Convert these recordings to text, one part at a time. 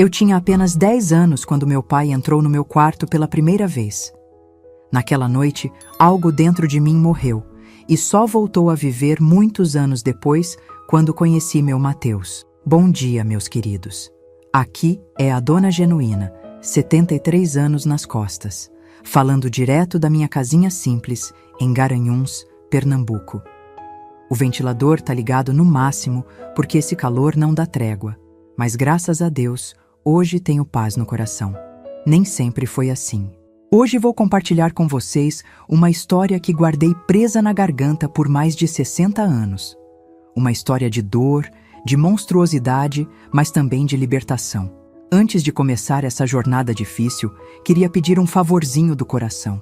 Eu tinha apenas 10 anos quando meu pai entrou no meu quarto pela primeira vez. Naquela noite, algo dentro de mim morreu e só voltou a viver muitos anos depois, quando conheci meu Mateus. Bom dia, meus queridos. Aqui é a Dona Genuína, 73 anos nas costas, falando direto da minha casinha simples, em Garanhuns, Pernambuco. O ventilador tá ligado no máximo porque esse calor não dá trégua, mas graças a Deus, hoje tenho paz no coração. Nem sempre foi assim. Hoje vou compartilhar com vocês uma história que guardei presa na garganta por mais de 60 anos. Uma história de dor, de monstruosidade, mas também de libertação. Antes de começar essa jornada difícil, queria pedir um favorzinho do coração.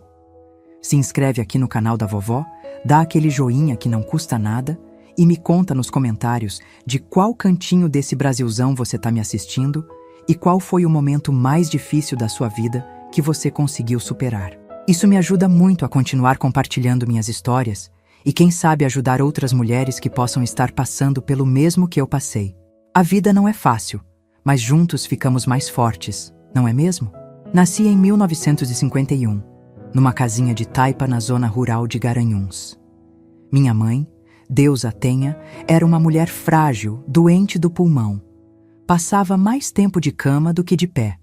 Se inscreve aqui no canal da vovó, dá aquele joinha que não custa nada e me conta nos comentários de qual cantinho desse Brasilzão você está me assistindo e qual foi o momento mais difícil da sua vida que você conseguiu superar. Isso me ajuda muito a continuar compartilhando minhas histórias e quem sabe ajudar outras mulheres que possam estar passando pelo mesmo que eu passei. A vida não é fácil, mas juntos ficamos mais fortes, não é mesmo? Nasci em 1951, numa casinha de taipa na zona rural de Garanhuns. Minha mãe, Deus a tenha, era uma mulher frágil, doente do pulmão. Passava mais tempo de cama do que de pé.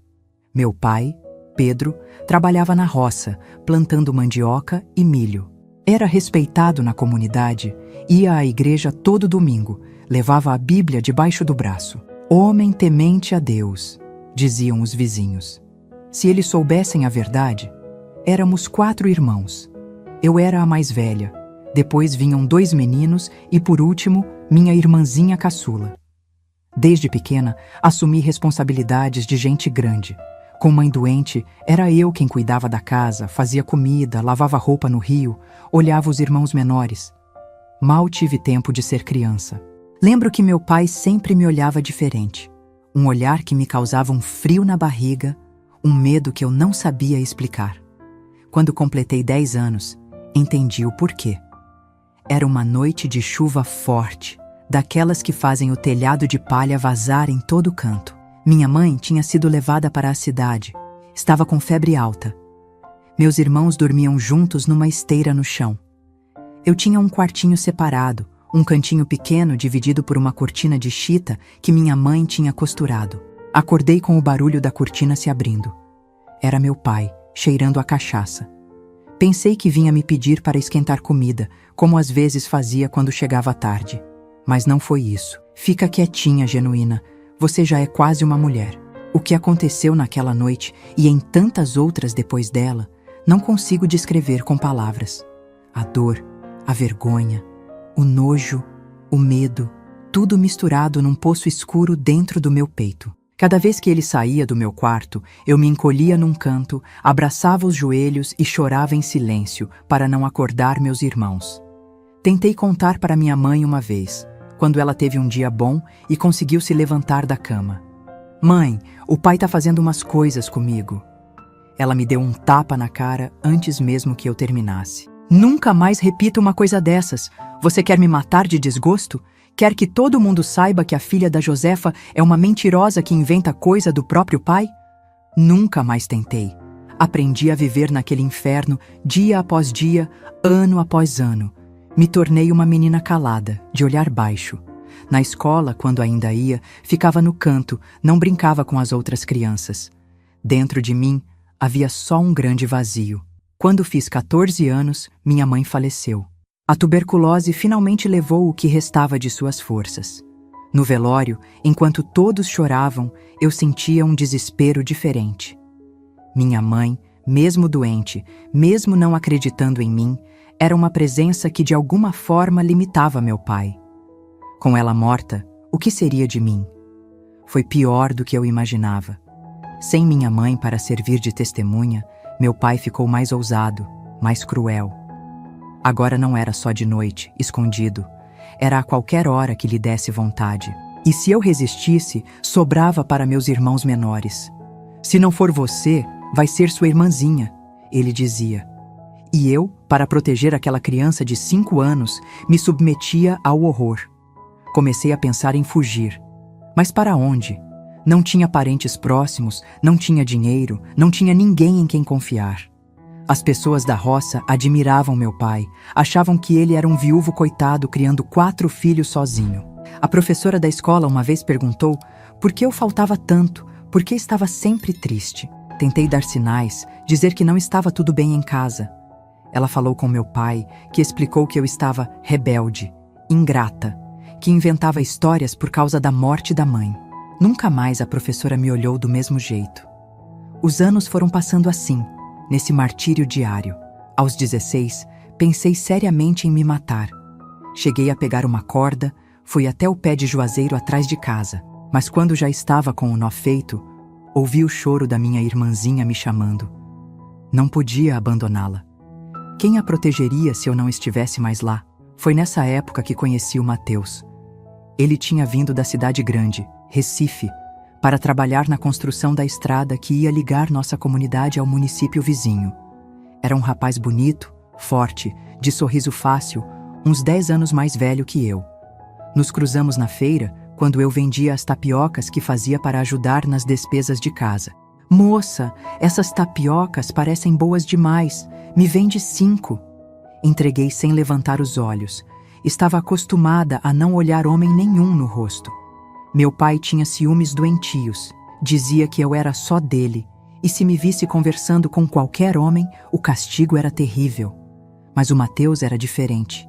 Meu pai, Pedro, trabalhava na roça, plantando mandioca e milho. Era respeitado na comunidade, ia à igreja todo domingo, levava a Bíblia debaixo do braço. Homem temente a Deus, diziam os vizinhos. Se eles soubessem a verdade, éramos 4 irmãos. Eu era a mais velha, depois vinham 2 meninos e, por último, minha irmãzinha caçula. Desde pequena, assumi responsabilidades de gente grande. Com mãe doente, era eu quem cuidava da casa, fazia comida, lavava roupa no rio, olhava os irmãos menores. Mal tive tempo de ser criança. Lembro que meu pai sempre me olhava diferente. Um olhar que me causava um frio na barriga, um medo que eu não sabia explicar. Quando completei 10 anos, entendi o porquê. Era uma noite de chuva forte, daquelas que fazem o telhado de palha vazar em todo canto. Minha mãe tinha sido levada para a cidade. Estava com febre alta. Meus irmãos dormiam juntos numa esteira no chão. Eu tinha um quartinho separado, um cantinho pequeno dividido por uma cortina de chita que minha mãe tinha costurado. Acordei com o barulho da cortina se abrindo. Era meu pai, cheirando a cachaça. Pensei que vinha me pedir para esquentar comida, como às vezes fazia quando chegava tarde. Mas não foi isso. Fica quietinha, Genuína. Você já é quase uma mulher. O que aconteceu naquela noite e em tantas outras depois dela, não consigo descrever com palavras. A dor, a vergonha, o nojo, o medo, tudo misturado num poço escuro dentro do meu peito. Cada vez que ele saía do meu quarto, eu me encolhia num canto, abraçava os joelhos e chorava em silêncio para não acordar meus irmãos. Tentei contar para minha mãe uma vez, quando ela teve um dia bom e conseguiu se levantar da cama. Mãe, o pai tá fazendo umas coisas comigo. Ela me deu um tapa na cara antes mesmo que eu terminasse. Nunca mais repita uma coisa dessas. Você quer me matar de desgosto? Quer que todo mundo saiba que a filha da Josefa é uma mentirosa que inventa coisa do próprio pai? Nunca mais tentei. Aprendi a viver naquele inferno dia após dia, ano após ano. Me tornei uma menina calada, de olhar baixo. Na escola, quando ainda ia, ficava no canto, não brincava com as outras crianças. Dentro de mim, havia só um grande vazio. Quando fiz 14 anos, minha mãe faleceu. A tuberculose finalmente levou o que restava de suas forças. No velório, enquanto todos choravam, eu sentia um desespero diferente. Minha mãe, mesmo doente, mesmo não acreditando em mim, era uma presença que de alguma forma limitava meu pai. Com ela morta, o que seria de mim? Foi pior do que eu imaginava. Sem minha mãe para servir de testemunha, meu pai ficou mais ousado, mais cruel. Agora não era só de noite, escondido. Era a qualquer hora que lhe desse vontade. E se eu resistisse, sobrava para meus irmãos menores. Se não for você, vai ser sua irmãzinha, ele dizia. E eu, para proteger aquela criança de 5 anos, me submetia ao horror. Comecei a pensar em fugir. Mas para onde? Não tinha parentes próximos, não tinha dinheiro, não tinha ninguém em quem confiar. As pessoas da roça admiravam meu pai, achavam que ele era um viúvo coitado criando 4 filhos sozinho. A professora da escola uma vez perguntou por que eu faltava tanto, por que estava sempre triste. Tentei dar sinais, dizer que não estava tudo bem em casa. Ela falou com meu pai, que explicou que eu estava rebelde, ingrata, que inventava histórias por causa da morte da mãe. Nunca mais a professora me olhou do mesmo jeito. Os anos foram passando assim, nesse martírio diário. Aos 16, pensei seriamente em me matar. Cheguei a pegar uma corda, fui até o pé de juazeiro atrás de casa, mas quando já estava com o nó feito, ouvi o choro da minha irmãzinha me chamando. Não podia abandoná-la. Quem a protegeria se eu não estivesse mais lá? Foi nessa época que conheci o Mateus. Ele tinha vindo da cidade grande, Recife, para trabalhar na construção da estrada que ia ligar nossa comunidade ao município vizinho. Era um rapaz bonito, forte, de sorriso fácil, uns 10 anos mais velho que eu. Nos cruzamos na feira, quando eu vendia as tapiocas que fazia para ajudar nas despesas de casa. "Moça, essas tapiocas parecem boas demais. Me vende 5. Entreguei sem levantar os olhos. Estava acostumada a não olhar homem nenhum no rosto. Meu pai tinha ciúmes doentios. Dizia que eu era só dele, e se me visse conversando com qualquer homem, o castigo era terrível. Mas o Mateus era diferente.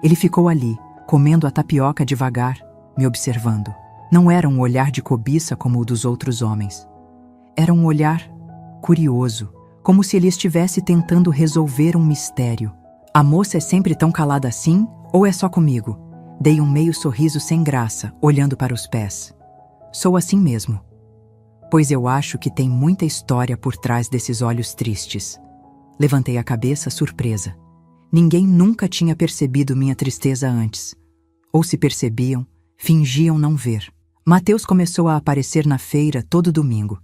Ele ficou ali, comendo a tapioca devagar, me observando. Não era um olhar de cobiça como o dos outros homens. Era um olhar curioso, como se ele estivesse tentando resolver um mistério. "A moça é sempre tão calada assim, ou é só comigo?" Dei um meio sorriso sem graça, olhando para os pés. "Sou assim mesmo. Pois eu acho que tem muita história por trás desses olhos tristes." Levantei a cabeça, surpresa. Ninguém nunca tinha percebido minha tristeza antes. Ou se percebiam, fingiam não ver. Mateus começou a aparecer na feira todo domingo.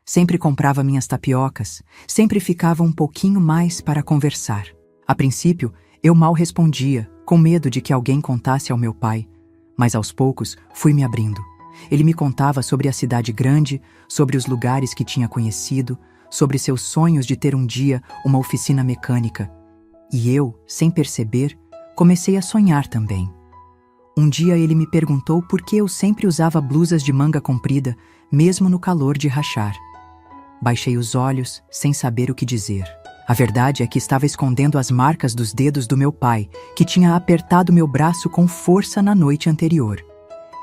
Sempre comprava minhas tapiocas, sempre ficava um pouquinho mais para conversar. A princípio, eu mal respondia, com medo de que alguém contasse ao meu pai, mas aos poucos fui me abrindo. Ele me contava sobre a cidade grande, sobre os lugares que tinha conhecido, sobre seus sonhos de ter um dia uma oficina mecânica. E eu, sem perceber, comecei a sonhar também. Um dia ele me perguntou por que eu sempre usava blusas de manga comprida, mesmo no calor de rachar. Baixei os olhos, sem saber o que dizer. A verdade é que estava escondendo as marcas dos dedos do meu pai, que tinha apertado meu braço com força na noite anterior.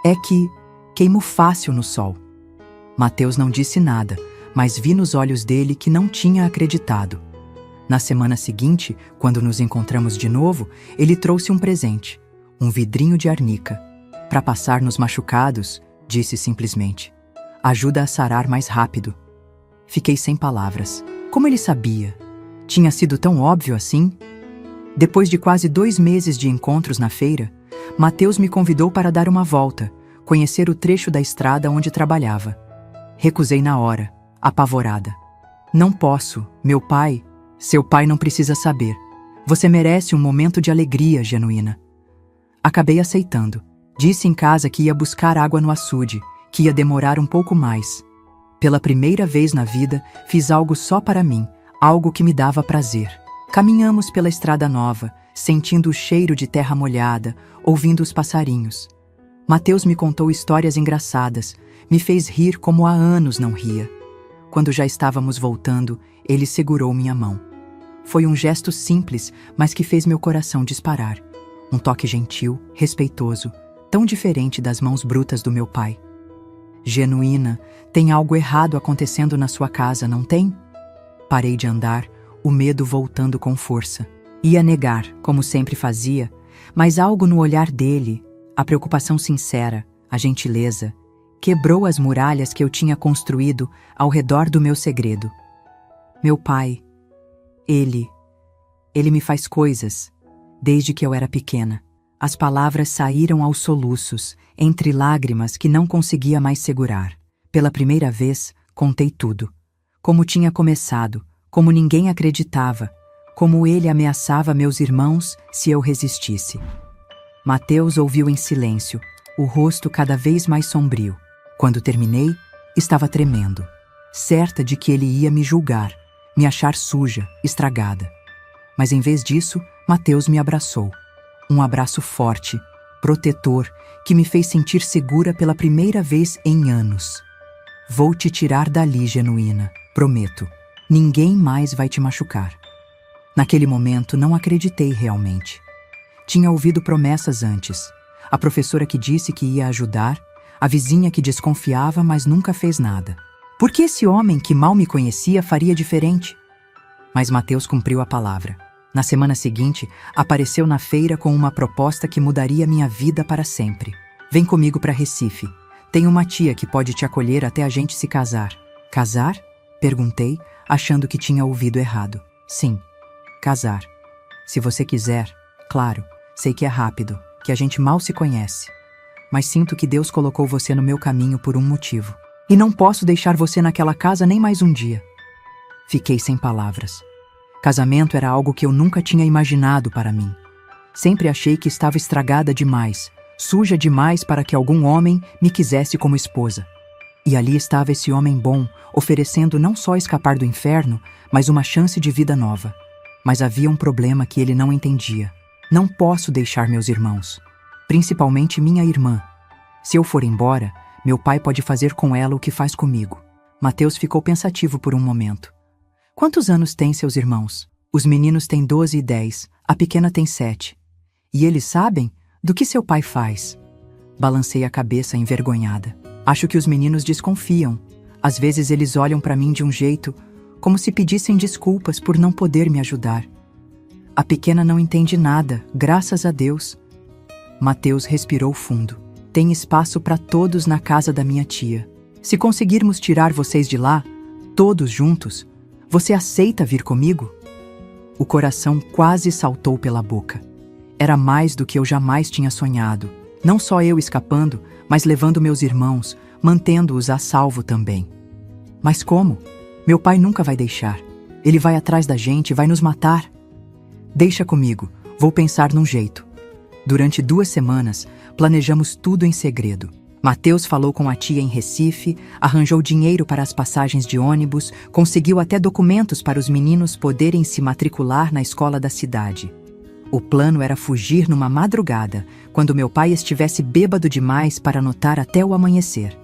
É que queimo fácil no sol. Mateus não disse nada, mas vi nos olhos dele que não tinha acreditado. Na semana seguinte, quando nos encontramos de novo, ele trouxe um presente, um vidrinho de arnica. "Para passar nos machucados", disse simplesmente. "Ajuda a sarar mais rápido." Fiquei sem palavras. Como ele sabia? Tinha sido tão óbvio assim? Depois de quase 2 meses de encontros na feira, Mateus me convidou para dar uma volta, conhecer o trecho da estrada onde trabalhava. Recusei na hora, apavorada. "Não posso, meu pai." "Seu pai não precisa saber. Você merece um momento de alegria genuína." Acabei aceitando. Disse em casa que ia buscar água no açude, que ia demorar um pouco mais. Pela primeira vez na vida, fiz algo só para mim, algo que me dava prazer. Caminhamos pela estrada nova, sentindo o cheiro de terra molhada, ouvindo os passarinhos. Mateus me contou histórias engraçadas, me fez rir como há anos não ria. Quando já estávamos voltando, ele segurou minha mão. Foi um gesto simples, mas que fez meu coração disparar. Um toque gentil, respeitoso, tão diferente das mãos brutas do meu pai. "Genuína, tem algo errado acontecendo na sua casa, não tem?" Parei de andar, o medo voltando com força. Ia negar, como sempre fazia, mas algo no olhar dele, a preocupação sincera, a gentileza, quebrou as muralhas que eu tinha construído ao redor do meu segredo. "Meu pai, ele me faz coisas, desde que eu era pequena." As palavras saíram aos soluços, entre lágrimas que não conseguia mais segurar. Pela primeira vez, contei tudo. Como tinha começado, como ninguém acreditava, como ele ameaçava meus irmãos se eu resistisse. Mateus ouviu em silêncio, o rosto cada vez mais sombrio. Quando terminei, Estava tremendo, certa de que ele ia me julgar, me achar suja, estragada. Mas em vez disso, Mateus me abraçou. Um abraço forte, protetor, que me fez sentir segura pela primeira vez em anos. Vou te tirar dali, Genuína, prometo. Ninguém mais vai te machucar. Naquele momento, não acreditei realmente. Tinha ouvido promessas antes. A professora que disse que ia ajudar, a vizinha que desconfiava, mas nunca fez nada. Por que esse homem que mal me conhecia faria diferente? Mas Mateus cumpriu a palavra. Na semana seguinte, apareceu na feira com uma proposta que mudaria minha vida para sempre. Vem comigo para Recife. Tenho uma tia que pode te acolher até a gente se casar. Casar? Perguntei, achando que tinha ouvido errado. Sim, casar. Se você quiser, claro, sei que é rápido, que a gente mal se conhece. Mas sinto que Deus colocou você no meu caminho por um motivo. E não posso deixar você naquela casa nem mais um dia. Fiquei sem palavras. Casamento era algo que eu nunca tinha imaginado para mim. Sempre achei que estava estragada demais, suja demais para que algum homem me quisesse como esposa. E ali estava esse homem bom, oferecendo não só escapar do inferno, mas uma chance de vida nova. Mas havia um problema que ele não entendia. Não posso deixar meus irmãos, principalmente minha irmã. Se eu for embora, meu pai pode fazer com ela o que faz comigo. Mateus ficou pensativo por um momento. Quantos anos têm seus irmãos? Os meninos têm 12 e 10, a pequena tem 7. E eles sabem do que seu pai faz? Balancei a cabeça envergonhada. Acho que os meninos desconfiam. Às vezes eles olham para mim de um jeito, como se pedissem desculpas por não poder me ajudar. A pequena não entende nada, graças a Deus. Mateus respirou fundo. Tem espaço para todos na casa da minha tia. Se conseguirmos tirar vocês de lá, todos juntos, você aceita vir comigo? O coração quase saltou pela boca. Era mais do que eu jamais tinha sonhado. Não só eu escapando, mas levando meus irmãos, mantendo-os a salvo também. Mas como? Meu pai nunca vai deixar. Ele vai atrás da gente e vai nos matar. Deixa comigo, vou pensar num jeito. Durante 2 semanas, planejamos tudo em segredo. Mateus falou com a tia em Recife, arranjou dinheiro para as passagens de ônibus, conseguiu até documentos para os meninos poderem se matricular na escola da cidade. O plano era fugir numa madrugada, quando meu pai estivesse bêbado demais para notar até o amanhecer.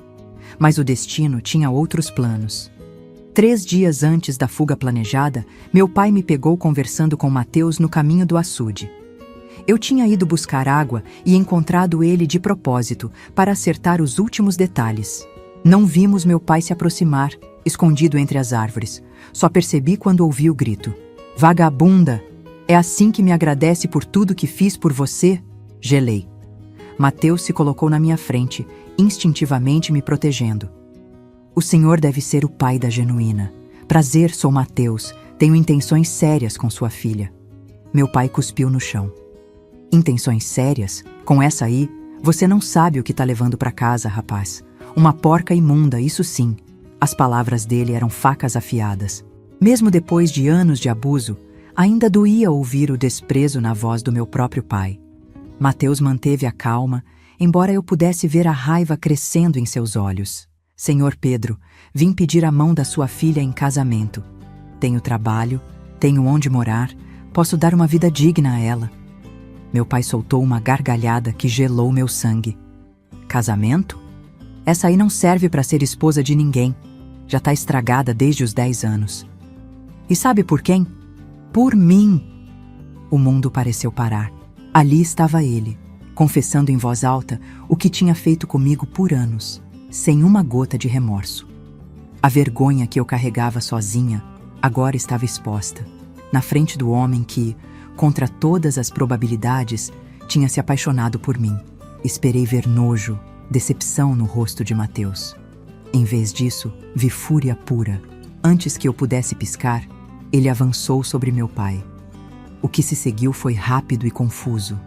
Mas o destino tinha outros planos. 3 dias antes da fuga planejada, meu pai me pegou conversando com Mateus no caminho do açude. Eu tinha ido buscar água e encontrado ele de propósito para acertar os últimos detalhes. Não vimos meu pai se aproximar, escondido entre as árvores. Só percebi quando ouvi o grito. Vagabunda! É assim que me agradece por tudo que fiz por você? Gelei. Mateus se colocou na minha frente, instintivamente me protegendo. O senhor deve ser o pai da Genuína. Prazer, sou Mateus. Tenho intenções sérias com sua filha. Meu pai cuspiu no chão. Intenções sérias? Com essa aí, você não sabe o que tá levando para casa, rapaz. Uma porca imunda, isso sim. As palavras dele eram facas afiadas. Mesmo depois de anos de abuso, ainda doía ouvir o desprezo na voz do meu próprio pai. Mateus manteve a calma, embora eu pudesse ver a raiva crescendo em seus olhos. Senhor Pedro, vim pedir a mão da sua filha em casamento. Tenho trabalho, tenho onde morar, posso dar uma vida digna a ela. Meu pai soltou uma gargalhada que gelou meu sangue. Casamento? Essa aí não serve para ser esposa de ninguém. Já tá estragada desde os 10 anos. E sabe por quem? Por mim! O mundo pareceu parar. Ali estava ele, confessando em voz alta o que tinha feito comigo por anos, sem uma gota de remorso. A vergonha que eu carregava sozinha agora estava exposta, na frente do homem que, contra todas as probabilidades, tinha se apaixonado por mim. Esperei ver nojo, decepção no rosto de Mateus. Em vez disso, vi fúria pura. Antes que eu pudesse piscar, ele avançou sobre meu pai. O que se seguiu foi rápido e confuso.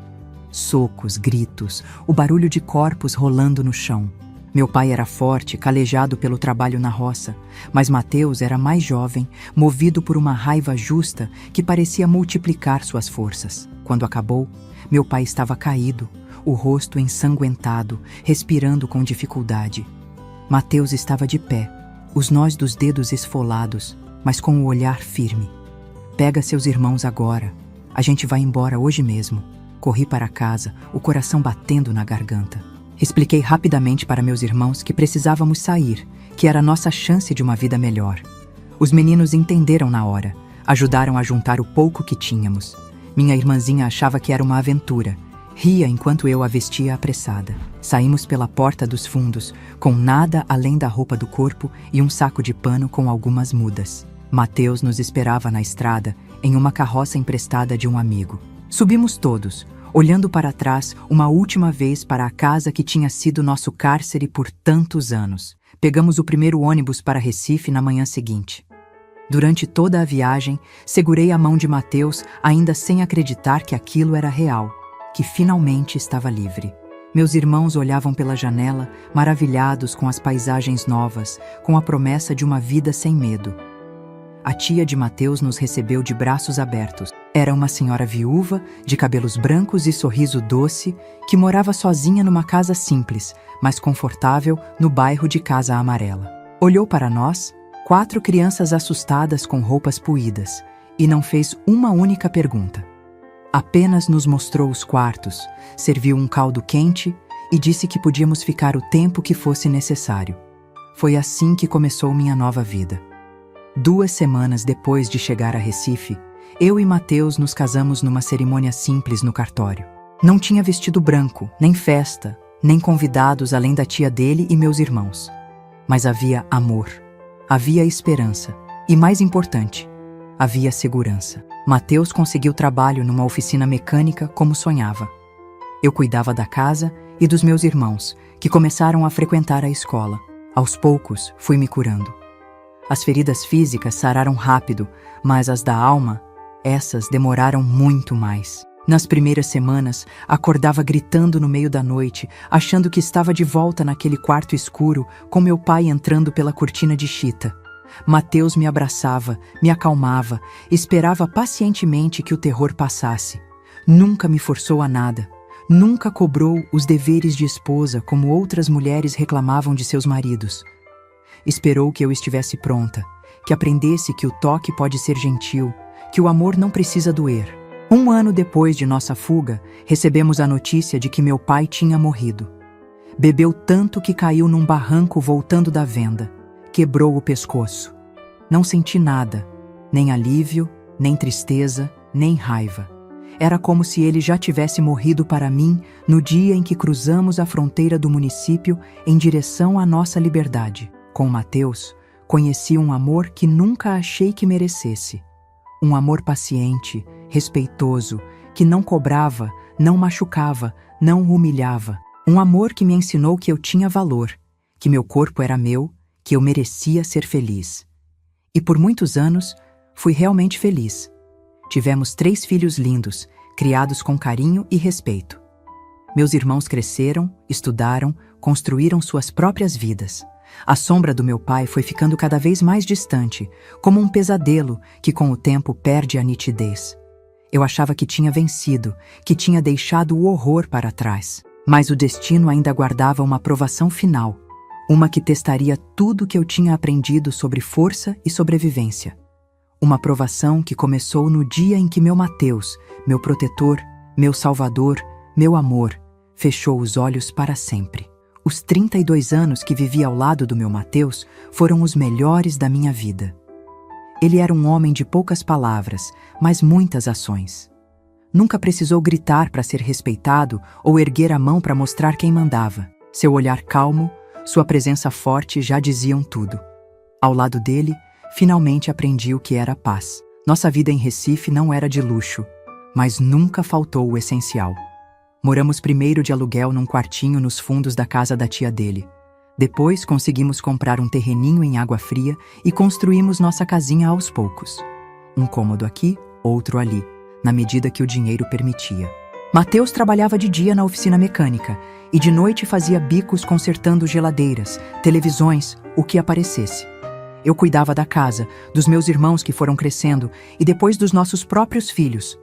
Socos, gritos, o barulho de corpos rolando no chão. Meu pai era forte, calejado pelo trabalho na roça, mas Mateus era mais jovem, movido por uma raiva justa que parecia multiplicar suas forças. Quando acabou, meu pai estava caído, o rosto ensanguentado, respirando com dificuldade. Mateus estava de pé, os nós dos dedos esfolados, mas com o olhar firme. Pega seus irmãos agora. A gente vai embora hoje mesmo. Corri para casa, o coração batendo na garganta. Expliquei rapidamente para meus irmãos que precisávamos sair, que era a nossa chance de uma vida melhor. Os meninos entenderam na hora, ajudaram a juntar o pouco que tínhamos. Minha irmãzinha achava que era uma aventura. Ria enquanto eu a vestia apressada. Saímos pela porta dos fundos, com nada além da roupa do corpo e um saco de pano com algumas mudas. Mateus nos esperava na estrada, em uma carroça emprestada de um amigo. Subimos todos, olhando para trás uma última vez para a casa que tinha sido nosso cárcere por tantos anos. Pegamos o primeiro ônibus para Recife na manhã seguinte. Durante toda a viagem, segurei a mão de Mateus, ainda sem acreditar que aquilo era real, que finalmente estava livre. Meus irmãos olhavam pela janela, maravilhados com as paisagens novas, com a promessa de uma vida sem medo. A tia de Mateus nos recebeu de braços abertos. Era uma senhora viúva, de cabelos brancos e sorriso doce, que morava sozinha numa casa simples, mas confortável, no bairro de Casa Amarela. Olhou para nós, 4 crianças assustadas com roupas puídas, e não fez uma única pergunta. Apenas nos mostrou os quartos, serviu um caldo quente e disse que podíamos ficar o tempo que fosse necessário. Foi assim que começou minha nova vida. 2 semanas depois de chegar a Recife, eu e Mateus nos casamos numa cerimônia simples no cartório. Não tinha vestido branco, nem festa, nem convidados além da tia dele e meus irmãos. Mas havia amor, havia esperança e, mais importante, havia segurança. Mateus conseguiu trabalho numa oficina mecânica como sonhava. Eu cuidava da casa e dos meus irmãos, que começaram a frequentar a escola. Aos poucos, fui me curando. As feridas físicas sararam rápido, mas as da alma, essas demoraram muito mais. Nas primeiras semanas, acordava gritando no meio da noite, achando que estava de volta naquele quarto escuro, com meu pai entrando pela cortina de chita. Mateus me abraçava, me acalmava, esperava pacientemente que o terror passasse. Nunca me forçou a nada. Nunca cobrou os deveres de esposa como outras mulheres reclamavam de seus maridos. Esperou que eu estivesse pronta, que aprendesse que o toque pode ser gentil, que o amor não precisa doer. 1 ano depois de nossa fuga, recebemos a notícia de que meu pai tinha morrido. Bebeu tanto que caiu num barranco voltando da venda. Quebrou o pescoço. Não senti nada, nem alívio, nem tristeza, nem raiva. Era como se ele já tivesse morrido para mim no dia em que cruzamos a fronteira do município em direção à nossa liberdade. Com Mateus, conheci um amor que nunca achei que merecesse. Um amor paciente, respeitoso, que não cobrava, não machucava, não humilhava. Um amor que me ensinou que eu tinha valor, que meu corpo era meu, que eu merecia ser feliz. E por muitos anos, fui realmente feliz. Tivemos 3 filhos lindos, criados com carinho e respeito. Meus irmãos cresceram, estudaram, construíram suas próprias vidas. A sombra do meu pai foi ficando cada vez mais distante, como um pesadelo que com o tempo perde a nitidez. Eu achava que tinha vencido, que tinha deixado o horror para trás. Mas o destino ainda guardava uma provação final, uma que testaria tudo que eu tinha aprendido sobre força e sobrevivência. Uma provação que começou no dia em que meu Mateus, meu protetor, meu salvador, meu amor, fechou os olhos para sempre. Os 32 anos que vivi ao lado do meu Mateus foram os melhores da minha vida. Ele era um homem de poucas palavras, mas muitas ações. Nunca precisou gritar para ser respeitado ou erguer a mão para mostrar quem mandava. Seu olhar calmo, sua presença forte já diziam tudo. Ao lado dele, finalmente aprendi o que era paz. Nossa vida em Recife não era de luxo, mas nunca faltou o essencial. Moramos primeiro de aluguel num quartinho nos fundos da casa da tia dele. Depois conseguimos comprar um terreninho em Água Fria e construímos nossa casinha aos poucos. Um cômodo aqui, outro ali, na medida que o dinheiro permitia. Mateus trabalhava de dia na oficina mecânica e de noite fazia bicos consertando geladeiras, televisões, o que aparecesse. Eu cuidava da casa, dos meus irmãos que foram crescendo e depois dos nossos próprios filhos.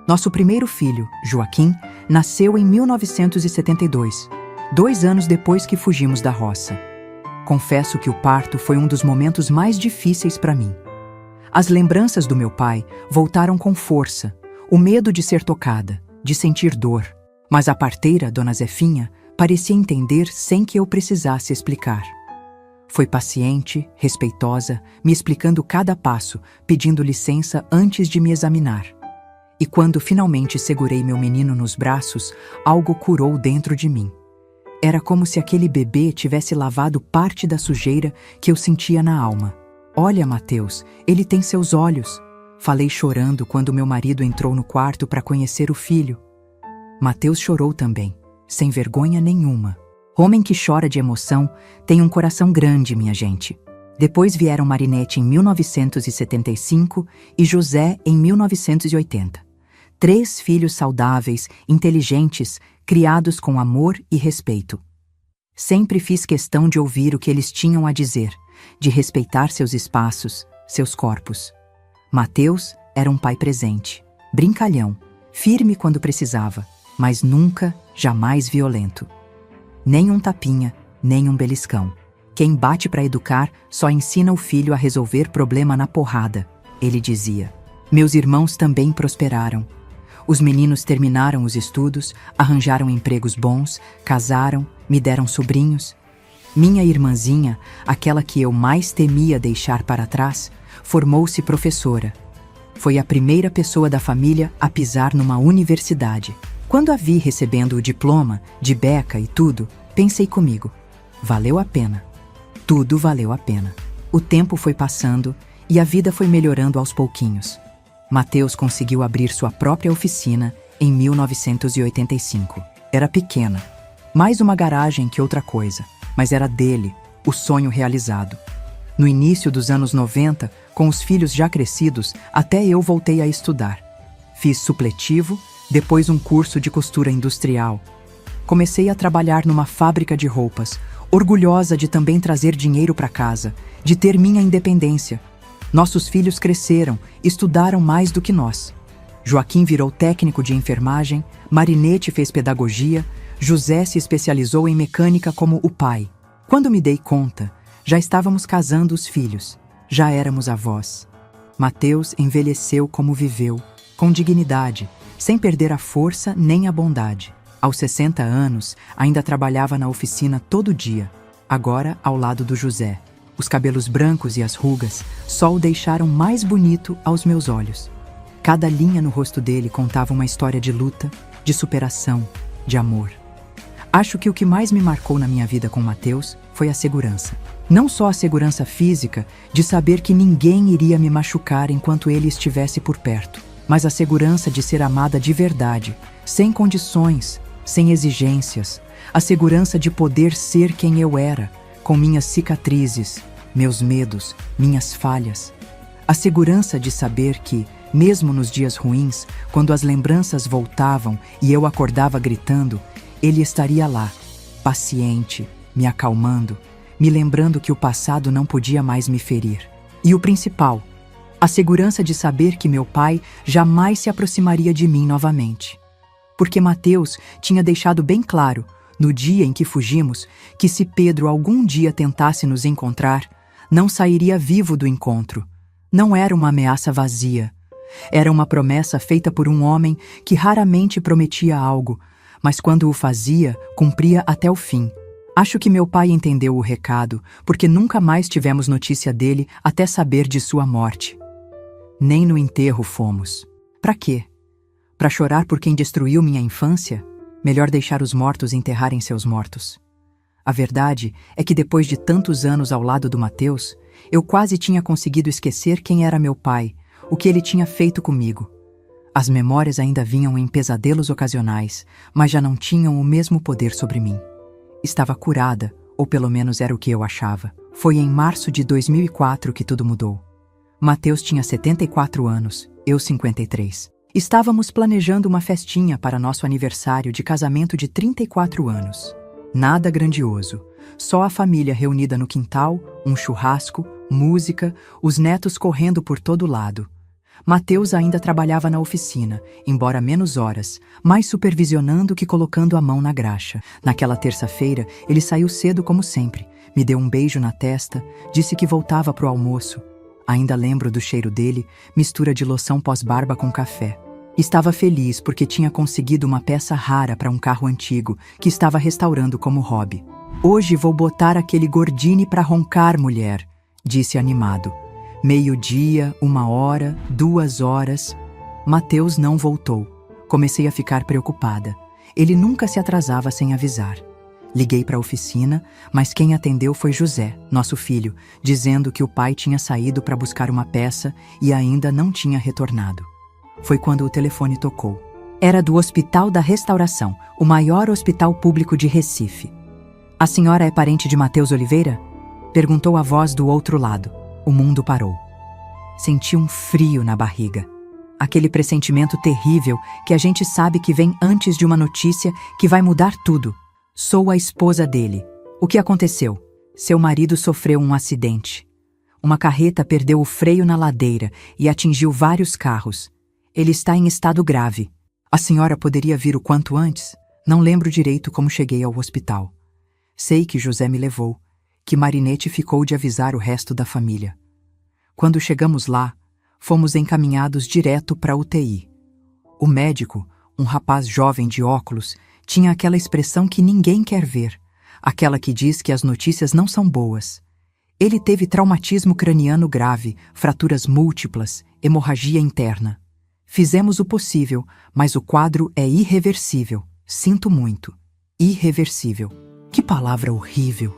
Nosso primeiro filho, Joaquim, nasceu em 1972, 2 anos depois que fugimos da roça. Confesso que o parto foi um dos momentos mais difíceis para mim. As lembranças do meu pai voltaram com força, o medo de ser tocada, de sentir dor. Mas a parteira, Dona Zefinha, parecia entender sem que eu precisasse explicar. Foi paciente, respeitosa, me explicando cada passo, pedindo licença antes de me examinar. E quando finalmente segurei meu menino nos braços, algo curou dentro de mim. Era como se aquele bebê tivesse lavado parte da sujeira que eu sentia na alma. Olha, Mateus, ele tem seus olhos. Falei chorando quando meu marido entrou no quarto para conhecer o filho. Mateus chorou também, sem vergonha nenhuma. Homem que chora de emoção tem um coração grande, minha gente. Depois vieram Marinete em 1975 e José em 1980. 3 filhos saudáveis, inteligentes, criados com amor e respeito. Sempre fiz questão de ouvir o que eles tinham a dizer, de respeitar seus espaços, seus corpos. Mateus era um pai presente, brincalhão, firme quando precisava, mas nunca, jamais violento. Nem um tapinha, nem um beliscão. Quem bate para educar só ensina o filho a resolver problema na porrada, ele dizia. Meus irmãos também prosperaram. Os meninos terminaram os estudos, arranjaram empregos bons, casaram, me deram sobrinhos. Minha irmãzinha, aquela que eu mais temia deixar para trás, formou-se professora. Foi a primeira pessoa da família a pisar numa universidade. Quando a vi recebendo o diploma, de beca e tudo, pensei comigo, valeu a pena. Tudo valeu a pena. O tempo foi passando e a vida foi melhorando aos pouquinhos. Mateus conseguiu abrir sua própria oficina em 1985. Era pequena, mais uma garagem que outra coisa, mas era dele, o sonho realizado. No início dos anos 90, com os filhos já crescidos, até eu voltei a estudar. Fiz supletivo, depois um curso de costura industrial. Comecei a trabalhar numa fábrica de roupas, orgulhosa de também trazer dinheiro para casa, de ter minha independência. Nossos filhos cresceram, estudaram mais do que nós. Joaquim virou técnico de enfermagem, Marinete fez pedagogia, José se especializou em mecânica como o pai. Quando me dei conta, já estávamos casando os filhos, já éramos avós. Mateus envelheceu como viveu, com dignidade, sem perder a força nem a bondade. Aos 60 anos, ainda trabalhava na oficina todo dia, agora ao lado do José. Os cabelos brancos e as rugas só o deixaram mais bonito aos meus olhos. Cada linha no rosto dele contava uma história de luta, de superação, de amor. Acho que o que mais me marcou na minha vida com Mateus foi a segurança. Não só a segurança física, de saber que ninguém iria me machucar enquanto ele estivesse por perto, mas a segurança de ser amada de verdade, sem condições, sem exigências, a segurança de poder ser quem eu era, com minhas cicatrizes, meus medos, minhas falhas. A segurança de saber que, mesmo nos dias ruins, quando as lembranças voltavam e eu acordava gritando, ele estaria lá, paciente, me acalmando, me lembrando que o passado não podia mais me ferir. E o principal, a segurança de saber que meu pai jamais se aproximaria de mim novamente. Porque Mateus tinha deixado bem claro, no dia em que fugimos, que se Pedro algum dia tentasse nos encontrar, não sairia vivo do encontro. Não era uma ameaça vazia. Era uma promessa feita por um homem que raramente prometia algo, mas quando o fazia, cumpria até o fim. Acho que meu pai entendeu o recado, porque nunca mais tivemos notícia dele até saber de sua morte. Nem no enterro fomos. Pra quê? Pra chorar por quem destruiu minha infância? Melhor deixar os mortos enterrarem seus mortos. A verdade é que depois de tantos anos ao lado do Mateus, eu quase tinha conseguido esquecer quem era meu pai, o que ele tinha feito comigo. As memórias ainda vinham em pesadelos ocasionais, mas já não tinham o mesmo poder sobre mim. Estava curada, ou pelo menos era o que eu achava. Foi em março de 2004 que tudo mudou. Mateus tinha 74 anos, eu 53. Estávamos planejando uma festinha para nosso aniversário de casamento de 34 anos. Nada grandioso, só a família reunida no quintal, um churrasco, música, os netos correndo por todo lado. Mateus ainda trabalhava na oficina, embora menos horas, mais supervisionando que colocando a mão na graxa. Naquela terça-feira, ele saiu cedo como sempre, me deu um beijo na testa, disse que voltava pro almoço. Ainda lembro do cheiro dele, mistura de loção pós-barba com café. Estava feliz porque tinha conseguido uma peça rara para um carro antigo que estava restaurando como hobby. Hoje vou botar aquele Gordini para roncar, mulher, disse animado. 12h, 1h, 2 horas. Mateus não voltou. Comecei a ficar preocupada. Ele nunca se atrasava sem avisar. Liguei para a oficina, mas quem atendeu foi José, nosso filho, dizendo que o pai tinha saído para buscar uma peça e ainda não tinha retornado. Foi quando o telefone tocou. Era do Hospital da Restauração, o maior hospital público de Recife. A senhora é parente de Mateus Oliveira? Perguntou a voz do outro lado. O mundo parou. Senti um frio na barriga. Aquele pressentimento terrível que a gente sabe que vem antes de uma notícia que vai mudar tudo. Sou a esposa dele. O que aconteceu? Seu marido sofreu um acidente. Uma carreta perdeu o freio na ladeira e atingiu vários carros. Ele está em estado grave. A senhora poderia vir o quanto antes? Não lembro direito como cheguei ao hospital. Sei que José me levou, que Marinete ficou de avisar o resto da família. Quando chegamos lá, fomos encaminhados direto para a UTI. O médico, um rapaz jovem de óculos, tinha aquela expressão que ninguém quer ver, aquela que diz que as notícias não são boas. Ele teve traumatismo craniano grave, fraturas múltiplas, hemorragia interna. Fizemos o possível, mas o quadro é irreversível. Sinto muito. Irreversível. Que palavra horrível.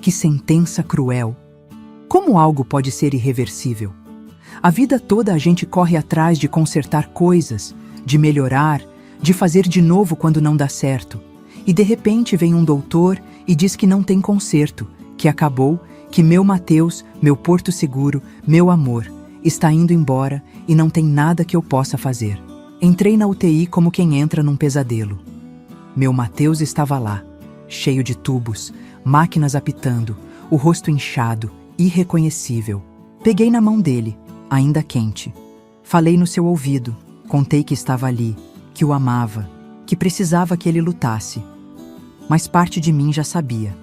Que sentença cruel. Como algo pode ser irreversível? A vida toda a gente corre atrás de consertar coisas, de melhorar, de fazer de novo quando não dá certo. E de repente vem um doutor e diz que não tem conserto, que acabou, que meu Mateus, meu porto seguro, meu amor, está indo embora e não tem nada que eu possa fazer. Entrei na UTI como quem entra num pesadelo. Meu Mateus estava lá, cheio de tubos, máquinas apitando, o rosto inchado, irreconhecível. Peguei na mão dele, ainda quente. Falei no seu ouvido, contei que estava ali, que o amava, que precisava que ele lutasse. Mas parte de mim já sabia.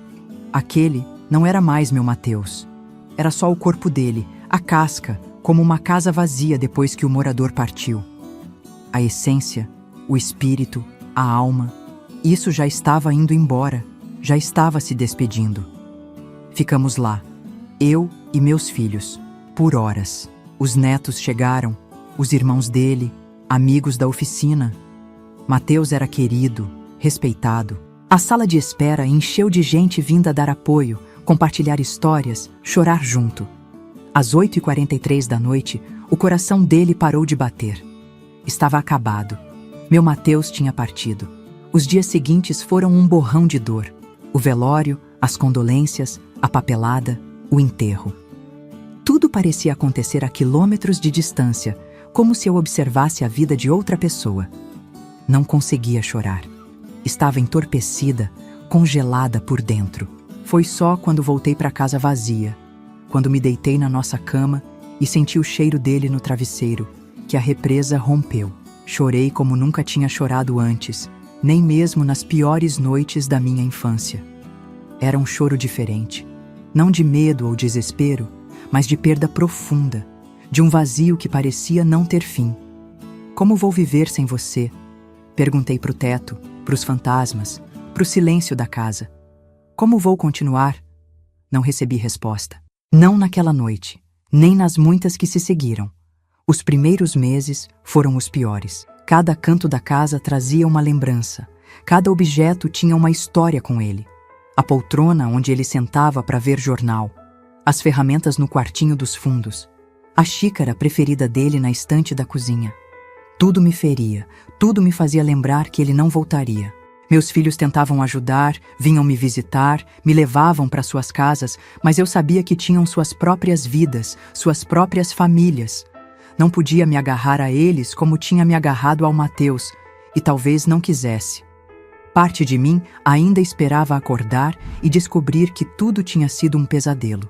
Aquele não era mais meu Mateus. Era só o corpo dele, a casca, como uma casa vazia depois que o morador partiu. A essência, o espírito, a alma, isso já estava indo embora, já estava se despedindo. Ficamos lá, eu e meus filhos, por horas. Os netos chegaram, os irmãos dele, amigos da oficina. Mateus era querido, respeitado. A sala de espera encheu de gente vinda dar apoio, compartilhar histórias, chorar junto. Às 8h43 da noite, o coração dele parou de bater. Estava acabado. Meu Mateus tinha partido. Os dias seguintes foram um borrão de dor. O velório, as condolências, a papelada, o enterro. Tudo parecia acontecer a quilômetros de distância, como se eu observasse a vida de outra pessoa. Não conseguia chorar. Estava entorpecida, congelada por dentro. Foi só quando voltei para casa vazia, quando me deitei na nossa cama e senti o cheiro dele no travesseiro, que a represa rompeu. Chorei como nunca tinha chorado antes, nem mesmo nas piores noites da minha infância. Era um choro diferente, não de medo ou desespero, mas de perda profunda, de um vazio que parecia não ter fim. Como vou viver sem você? Perguntei pro teto, pros fantasmas, pro silêncio da casa. Como vou continuar? Não recebi resposta. Não naquela noite, nem nas muitas que se seguiram. Os primeiros meses foram os piores. Cada canto da casa trazia uma lembrança. Cada objeto tinha uma história com ele. A poltrona onde ele sentava para ver jornal. As ferramentas no quartinho dos fundos. A xícara preferida dele na estante da cozinha. Tudo me feria, tudo me fazia lembrar que ele não voltaria. Meus filhos tentavam ajudar, vinham me visitar, me levavam para suas casas, mas eu sabia que tinham suas próprias vidas, suas próprias famílias. Não podia me agarrar a eles como tinha me agarrado ao Mateus, e talvez não quisesse. Parte de mim ainda esperava acordar e descobrir que tudo tinha sido um pesadelo,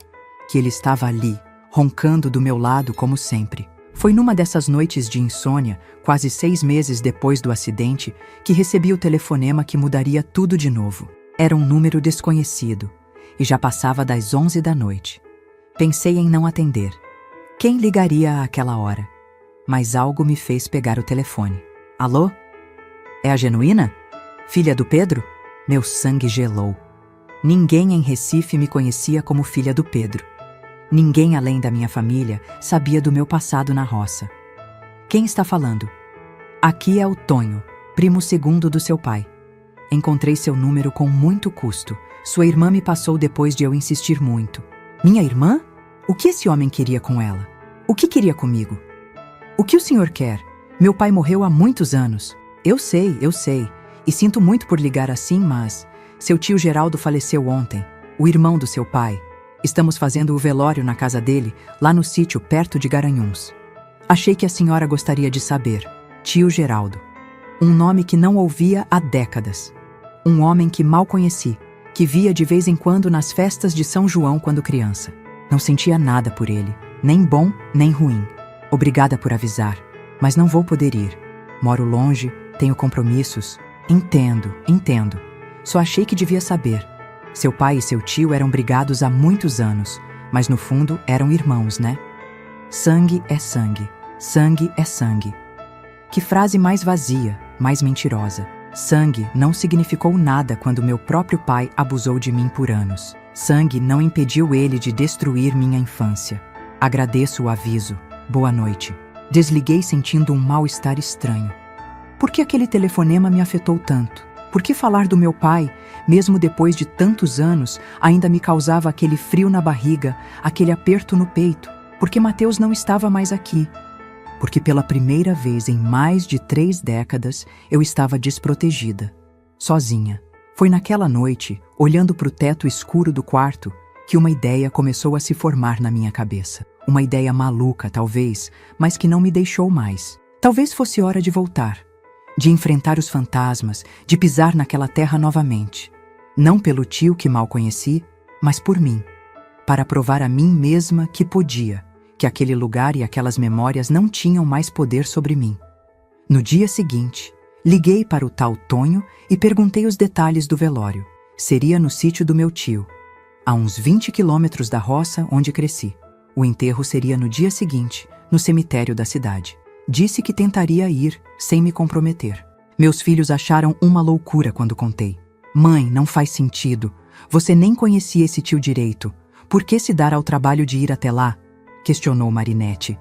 que ele estava ali, roncando do meu lado como sempre. Foi numa dessas noites de insônia, quase 6 meses depois do acidente, que recebi o telefonema que mudaria tudo de novo. Era um número desconhecido, e já passava das 11 da noite. Pensei em não atender. Quem ligaria àquela hora? Mas algo me fez pegar o telefone. Alô? É a Genuína? Filha do Pedro? Meu sangue gelou. Ninguém em Recife me conhecia como filha do Pedro. Ninguém além da minha família sabia do meu passado na roça. Quem está falando? Aqui é o Tonho, primo segundo do seu pai. Encontrei seu número com muito custo. Sua irmã me passou depois de eu insistir muito. Minha irmã? O que esse homem queria com ela? O que queria comigo? O que o senhor quer? Meu pai morreu há muitos anos. Eu sei. E sinto muito por ligar assim, mas... Seu tio Geraldo faleceu ontem, o irmão do seu pai. Estamos fazendo o velório na casa dele, lá no sítio perto de Garanhuns. Achei que a senhora gostaria de saber. Tio Geraldo. Um nome que não ouvia há décadas. Um homem que mal conheci, que via de vez em quando nas festas de São João quando criança. Não sentia nada por ele, nem bom, nem ruim. Obrigada por avisar, mas não vou poder ir. Moro longe, tenho compromissos. Entendo. Só achei que devia saber. Seu pai e seu tio eram brigados há muitos anos, mas no fundo eram irmãos, né? Sangue é sangue. Sangue é sangue. Que frase mais vazia, mais mentirosa. Sangue não significou nada quando meu próprio pai abusou de mim por anos. Sangue não impediu ele de destruir minha infância. Agradeço o aviso. Boa noite. Desliguei sentindo um mal-estar estranho. Por que aquele telefonema me afetou tanto? Por que falar do meu pai, mesmo depois de tantos anos, ainda me causava aquele frio na barriga, aquele aperto no peito? Porque Mateus não estava mais aqui. Porque pela primeira vez em mais de 3 décadas, eu estava desprotegida, sozinha. Foi naquela noite, olhando para o teto escuro do quarto, que uma ideia começou a se formar na minha cabeça. Uma ideia maluca, talvez, mas que não me deixou mais. Talvez fosse hora de voltar. De enfrentar os fantasmas, de pisar naquela terra novamente. Não pelo tio que mal conheci, mas por mim. Para provar a mim mesma que podia, que aquele lugar e aquelas memórias não tinham mais poder sobre mim. No dia seguinte, liguei para o tal Tonho e perguntei os detalhes do velório. Seria no sítio do meu tio, a uns 20 quilômetros da roça onde cresci. O enterro seria no dia seguinte, no cemitério da cidade. Disse que tentaria ir, sem me comprometer. Meus filhos acharam uma loucura quando contei. Mãe, não faz sentido. Você nem conhecia esse tio direito. Por que se dar ao trabalho de ir até lá? Questionou Marinette.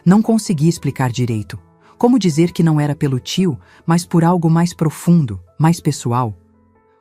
Não consegui explicar direito. Como dizer que não era pelo tio, mas por algo mais profundo, mais pessoal?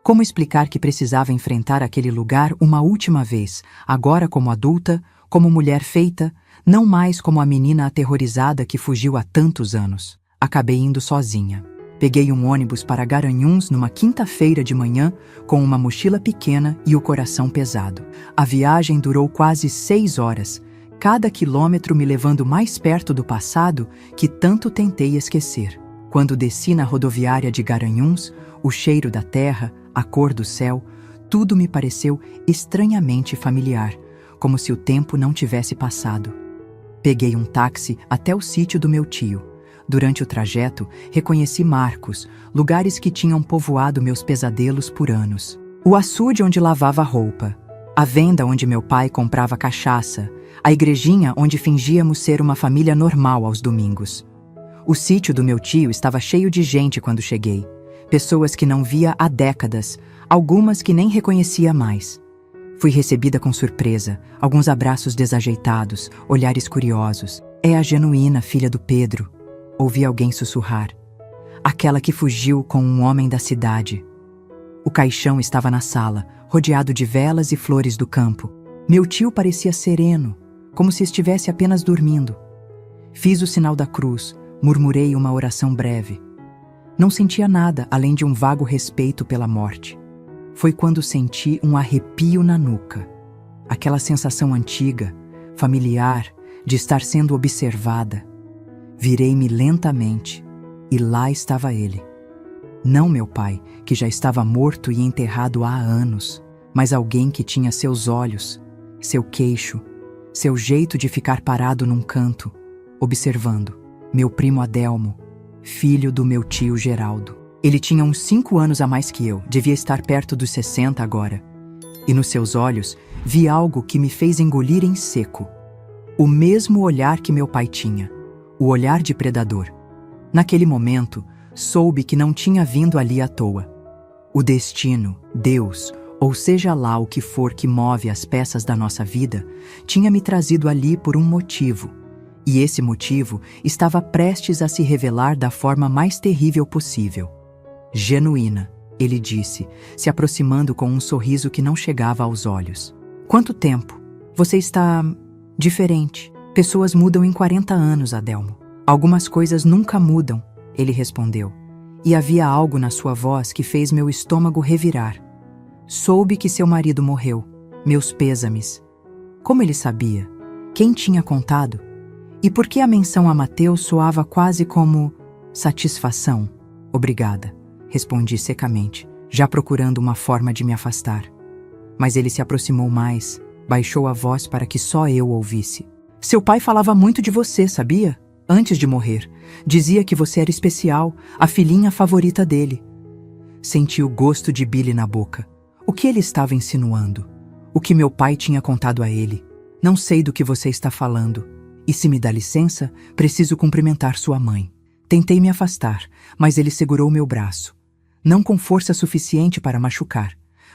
Como explicar que precisava enfrentar aquele lugar uma última vez, agora como adulta, como mulher feita, não mais como a menina aterrorizada que fugiu há tantos anos. Acabei indo sozinha. Peguei um ônibus para Garanhuns numa quinta-feira de manhã com uma mochila pequena e o coração pesado. A viagem durou quase 6 horas, cada quilômetro me levando mais perto do passado que tanto tentei esquecer. Quando desci na rodoviária de Garanhuns, o cheiro da terra, a cor do céu, tudo me pareceu estranhamente familiar, como se o tempo não tivesse passado. Peguei um táxi até o sítio do meu tio. Durante o trajeto, reconheci marcos, lugares que tinham povoado meus pesadelos por anos. O açude onde lavava roupa, a venda onde meu pai comprava cachaça, a igrejinha onde fingíamos ser uma família normal aos domingos. O sítio do meu tio estava cheio de gente quando cheguei. Pessoas que não via há décadas, algumas que nem reconhecia mais. Fui recebida com surpresa, alguns abraços desajeitados, olhares curiosos. É a Genuína, filha do Pedro. Ouvi alguém sussurrar. Aquela que fugiu com um homem da cidade. O caixão estava na sala, rodeado de velas e flores do campo. Meu tio parecia sereno, como se estivesse apenas dormindo. Fiz o sinal da cruz, murmurei uma oração breve. Não sentia nada além de um vago respeito pela morte. Foi quando senti um arrepio na nuca. Aquela sensação antiga, familiar, de estar sendo observada. Virei-me lentamente e lá estava ele. Não meu pai, que já estava morto e enterrado há anos, mas alguém que tinha seus olhos, seu queixo, seu jeito de ficar parado num canto, observando. Meu primo Adelmo, filho do meu tio Geraldo. Ele tinha uns 5 anos a mais que eu, devia estar perto dos 60 agora. E nos seus olhos vi algo que me fez engolir em seco. O mesmo olhar que meu pai tinha, o olhar de predador. Naquele momento, soube que não tinha vindo ali à toa. O destino, Deus, ou seja lá o que for que move as peças da nossa vida, tinha me trazido ali por um motivo. E esse motivo estava prestes a se revelar da forma mais terrível possível. Genuína, ele disse, se aproximando com um sorriso que não chegava aos olhos. Quanto tempo? Você está diferente. Pessoas mudam em 40 anos, Adelmo. Algumas coisas nunca mudam, ele respondeu. E havia algo na sua voz que fez meu estômago revirar. Soube que seu marido morreu. Meus pêsames. Como ele sabia? Quem tinha contado? E por que a menção a Mateus soava quase como satisfação? Obrigada, respondi secamente, já procurando uma forma de me afastar. Mas ele se aproximou mais, baixou a voz para que só eu ouvisse. Seu pai falava muito de você, sabia? Antes de morrer, dizia que você era especial, a filhinha favorita dele. Senti o gosto de Billy na boca. O que ele estava insinuando? O que meu pai tinha contado a ele? Não sei do que você está falando. E se me dá licença, preciso cumprimentar sua mãe. Tentei me afastar, mas ele segurou meu braço. Não com força suficiente para machucar,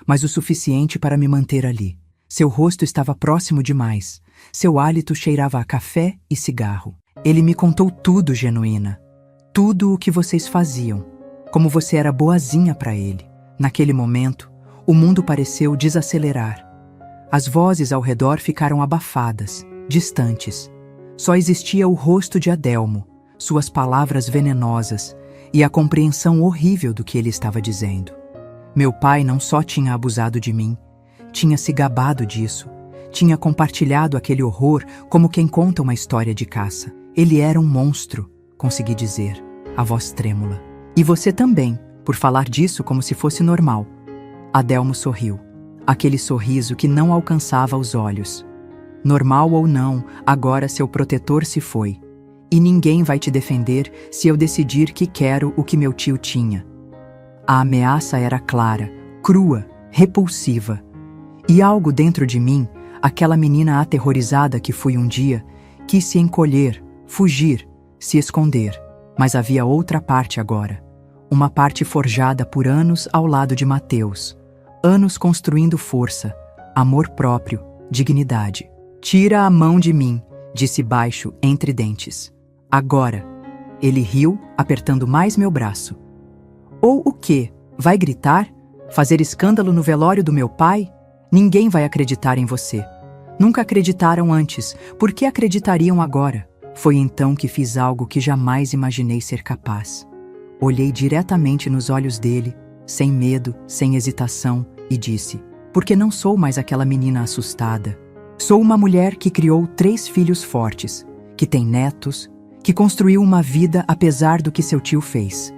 mas o suficiente para me manter ali. Seu rosto estava próximo demais. Seu hálito cheirava a café e cigarro. Ele me contou tudo, Genuína. Tudo o que vocês faziam. Como você era boazinha para ele. Naquele momento, o mundo pareceu desacelerar. As vozes ao redor ficaram abafadas, distantes. Só existia o rosto de Adelmo, suas palavras venenosas e a compreensão horrível do que ele estava dizendo. Meu pai não só tinha abusado de mim, tinha se gabado disso, tinha compartilhado aquele horror como quem conta uma história de caça. Ele era um monstro, consegui dizer, a voz trêmula. E você também, por falar disso como se fosse normal. Adelmo sorriu, aquele sorriso que não alcançava os olhos. Normal ou não, agora seu protetor se foi. E ninguém vai te defender se eu decidir que quero o que meu tio tinha. A ameaça era clara, crua, repulsiva. E algo dentro de mim, aquela menina aterrorizada que fui um dia, quis se encolher, fugir, se esconder. Mas havia outra parte agora. Uma parte forjada por anos ao lado de Mateus. Anos construindo força, amor próprio, dignidade. Tira a mão de mim, disse baixo, entre dentes. Agora. Ele riu, apertando mais meu braço. Ou o quê? Vai gritar? Fazer escândalo no velório do meu pai? Ninguém vai acreditar em você. Nunca acreditaram antes, por que acreditariam agora? Foi então que fiz algo que jamais imaginei ser capaz. Olhei diretamente nos olhos dele, sem medo, sem hesitação, e disse: porque não sou mais aquela menina assustada. Sou uma mulher que criou 3 filhos fortes, que tem netos, que construiu uma vida apesar do que seu tio fez.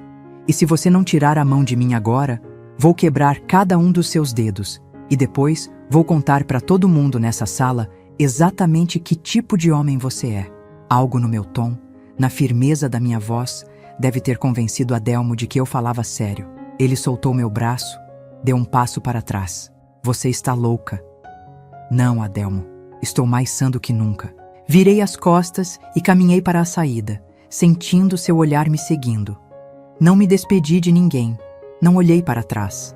E se você não tirar a mão de mim agora, vou quebrar cada um dos seus dedos, e depois vou contar para todo mundo nessa sala exatamente que tipo de homem você é. Algo no meu tom, na firmeza da minha voz, deve ter convencido Adelmo de que eu falava sério. Ele soltou meu braço, deu um passo para trás. Você está louca. Não, Adelmo, estou mais sã do que nunca. Virei as costas e caminhei para a saída, sentindo seu olhar me seguindo. Não me despedi de ninguém, não olhei para trás.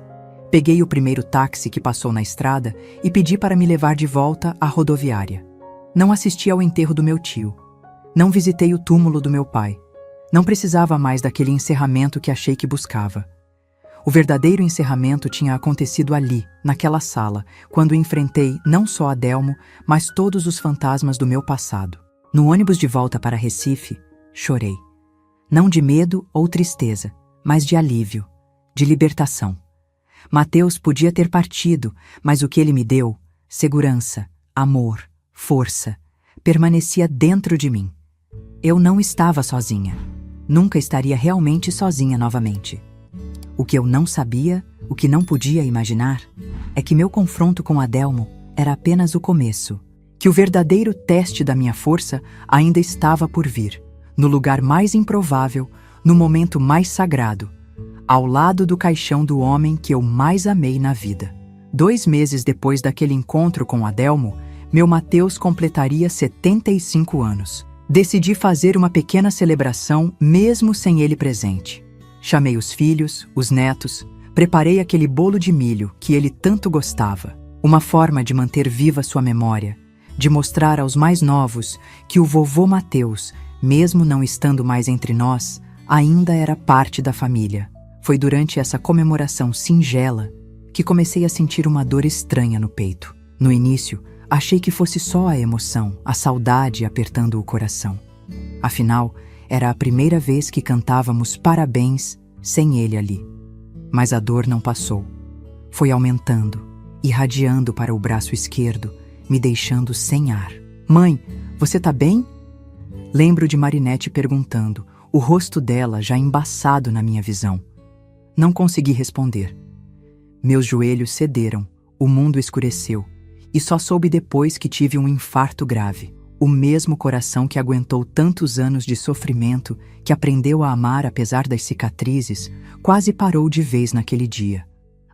Peguei o primeiro táxi que passou na estrada e pedi para me levar de volta à rodoviária. Não assisti ao enterro do meu tio. Não visitei o túmulo do meu pai. Não precisava mais daquele encerramento que achei que buscava. O verdadeiro encerramento tinha acontecido ali, naquela sala, quando enfrentei não só Adelmo, mas todos os fantasmas do meu passado. No ônibus de volta para Recife, chorei. Não de medo ou tristeza, mas de alívio, de libertação. Mateus podia ter partido, mas o que ele me deu, segurança, amor, força, permanecia dentro de mim. Eu não estava sozinha. Nunca estaria realmente sozinha novamente. O que eu não sabia, o que não podia imaginar, é que meu confronto com Adelmo era apenas o começo, que o verdadeiro teste da minha força ainda estava por vir, no lugar mais improvável, no momento mais sagrado, ao lado do caixão do homem que eu mais amei na vida. 2 meses depois daquele encontro com Adelmo, meu Mateus completaria 75 anos. Decidi fazer uma pequena celebração mesmo sem ele presente. Chamei os filhos, os netos, preparei aquele bolo de milho que ele tanto gostava. Uma forma de manter viva sua memória, de mostrar aos mais novos que o vovô Mateus, mesmo não estando mais entre nós, ainda era parte da família. Foi durante essa comemoração singela que comecei a sentir uma dor estranha no peito. No início, achei que fosse só a emoção, a saudade apertando o coração. Afinal, era a primeira vez que cantávamos parabéns sem ele ali. Mas a dor não passou. Foi aumentando, irradiando para o braço esquerdo, me deixando sem ar. Mãe, você tá bem? Lembro de Marinette perguntando, o rosto dela já embaçado na minha visão. Não consegui responder. Meus joelhos cederam, o mundo escureceu, e só soube depois que tive um infarto grave. O mesmo coração que aguentou tantos anos de sofrimento, que aprendeu a amar apesar das cicatrizes, quase parou de vez naquele dia.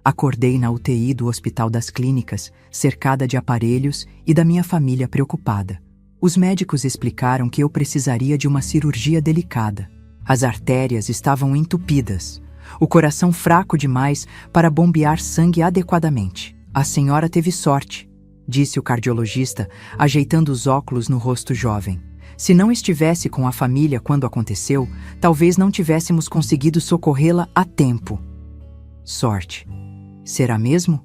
Acordei na UTI do Hospital das Clínicas, cercada de aparelhos e da minha família preocupada. Os médicos explicaram que eu precisaria de uma cirurgia delicada. As artérias estavam entupidas, o coração fraco demais para bombear sangue adequadamente. A senhora teve sorte, disse o cardiologista, ajeitando os óculos no rosto jovem. Se não estivesse com a família quando aconteceu, talvez não tivéssemos conseguido socorrê-la a tempo. Sorte. Será mesmo?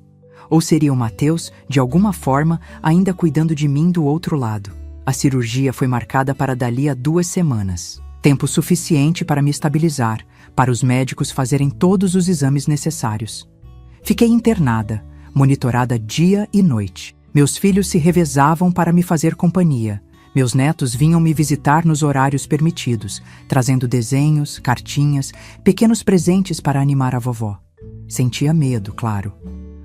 Ou seria o Mateus, de alguma forma, ainda cuidando de mim do outro lado? A cirurgia foi marcada para dali a 2 semanas. Tempo suficiente para me estabilizar, para os médicos fazerem todos os exames necessários. Fiquei internada, monitorada dia e noite. Meus filhos se revezavam para me fazer companhia. Meus netos vinham me visitar nos horários permitidos, trazendo desenhos, cartinhas, pequenos presentes para animar a vovó. Sentia medo, claro.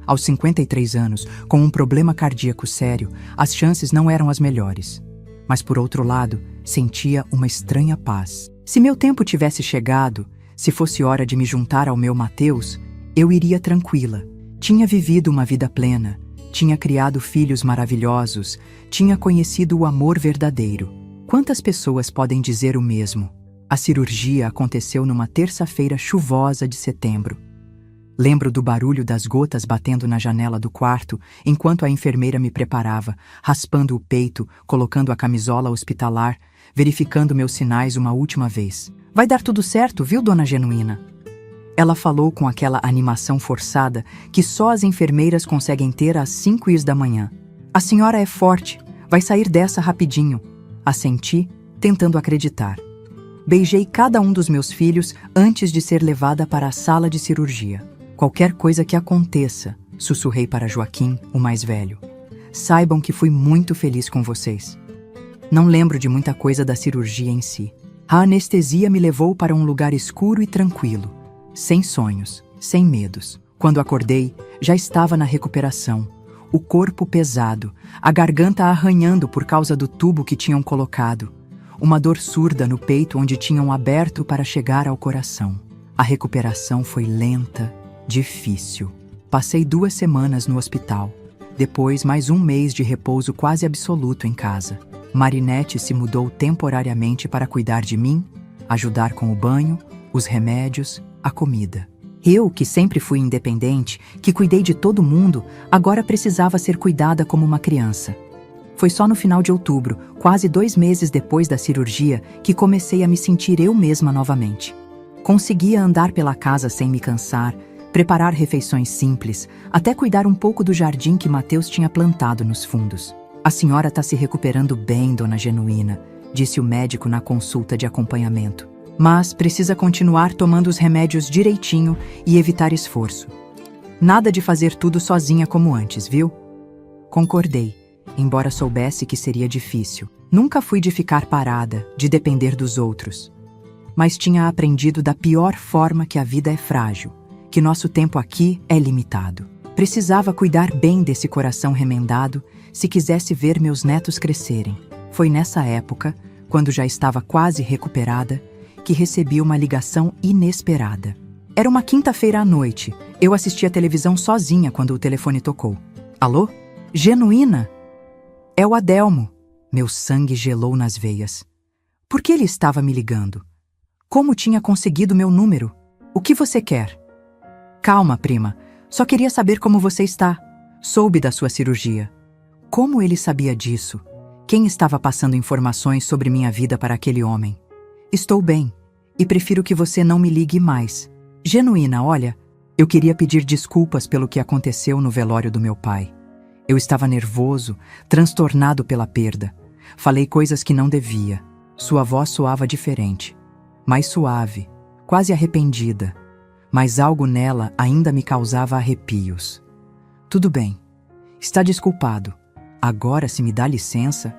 Aos 53 anos, com um problema cardíaco sério, as chances não eram as melhores. Mas, por outro lado, sentia uma estranha paz. Se meu tempo tivesse chegado, se fosse hora de me juntar ao meu Mateus, eu iria tranquila. Tinha vivido uma vida plena, tinha criado filhos maravilhosos, tinha conhecido o amor verdadeiro. Quantas pessoas podem dizer o mesmo? A cirurgia aconteceu numa terça-feira chuvosa de setembro. Lembro do barulho das gotas batendo na janela do quarto, enquanto a enfermeira me preparava, raspando o peito, colocando a camisola hospitalar, verificando meus sinais uma última vez. Vai dar tudo certo, viu, dona Genuína? Ela falou com aquela animação forçada que só as enfermeiras conseguem ter às 5h da manhã. A senhora é forte, vai sair dessa rapidinho. Assenti, tentando acreditar. Beijei cada um dos meus filhos antes de ser levada para a sala de cirurgia. Qualquer coisa que aconteça, sussurrei para Joaquim, o mais velho. Saibam que fui muito feliz com vocês. Não lembro de muita coisa da cirurgia em si. A anestesia me levou para um lugar escuro e tranquilo. Sem sonhos, sem medos. Quando acordei, já estava na recuperação. O corpo pesado, a garganta arranhando por causa do tubo que tinham colocado. Uma dor surda no peito onde tinham aberto para chegar ao coração. A recuperação foi lenta, difícil. Passei 2 semanas no hospital. Depois, mais 1 mês de repouso quase absoluto em casa. Marinette se mudou temporariamente para cuidar de mim, ajudar com o banho, os remédios, a comida. Eu, que sempre fui independente, que cuidei de todo mundo, agora precisava ser cuidada como uma criança. Foi só no final de outubro, quase 2 meses depois da cirurgia, que comecei a me sentir eu mesma novamente. Conseguia andar pela casa sem me cansar, preparar refeições simples, até cuidar um pouco do jardim que Mateus tinha plantado nos fundos. A senhora está se recuperando bem, dona Genuína, disse o médico na consulta de acompanhamento. Mas precisa continuar tomando os remédios direitinho e evitar esforço. Nada de fazer tudo sozinha como antes, viu? Concordei, embora soubesse que seria difícil. Nunca fui de ficar parada, de depender dos outros. Mas tinha aprendido da pior forma que a vida é frágil, que nosso tempo aqui é limitado. Precisava cuidar bem desse coração remendado, se quisesse ver meus netos crescerem. Foi nessa época, quando já estava quase recuperada, que recebi uma ligação inesperada. Era uma quinta-feira à noite. Eu assisti a televisão sozinha quando o telefone tocou. Alô? Genuína? É o Adelmo. Meu sangue gelou nas veias. Por que ele estava me ligando? Como tinha conseguido meu número? O que você quer? Calma, prima. Só queria saber como você está. Soube da sua cirurgia. Como ele sabia disso? Quem estava passando informações sobre minha vida para aquele homem? Estou bem, e prefiro que você não me ligue mais. Genuína, olha, eu queria pedir desculpas pelo que aconteceu no velório do meu pai. Eu estava nervoso, transtornado pela perda. Falei coisas que não devia. Sua voz soava diferente, mais suave, quase arrependida, mas algo nela ainda me causava arrepios. Tudo bem, está desculpado. Agora, se me dá licença...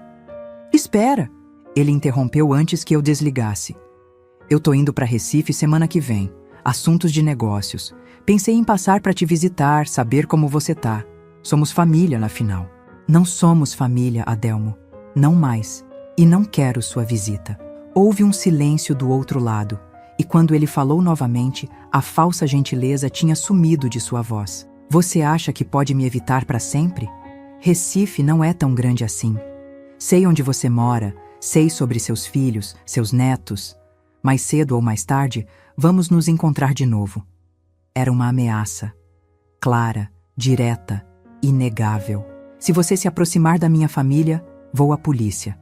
Espera! Ele interrompeu antes que eu desligasse. Eu tô indo para Recife semana que vem. Assuntos de negócios. Pensei em passar para te visitar, saber como você tá. Somos família, na final. Não somos família, Adelmo. Não mais. E não quero sua visita. Houve um silêncio do outro lado, e quando ele falou novamente, a falsa gentileza tinha sumido de sua voz. Você acha que pode me evitar para sempre? Recife não é tão grande assim. Sei onde você mora, sei sobre seus filhos, seus netos. Mais cedo ou mais tarde, vamos nos encontrar de novo. Era uma ameaça. Clara, direta, inegável. Se você se aproximar da minha família, vou à polícia.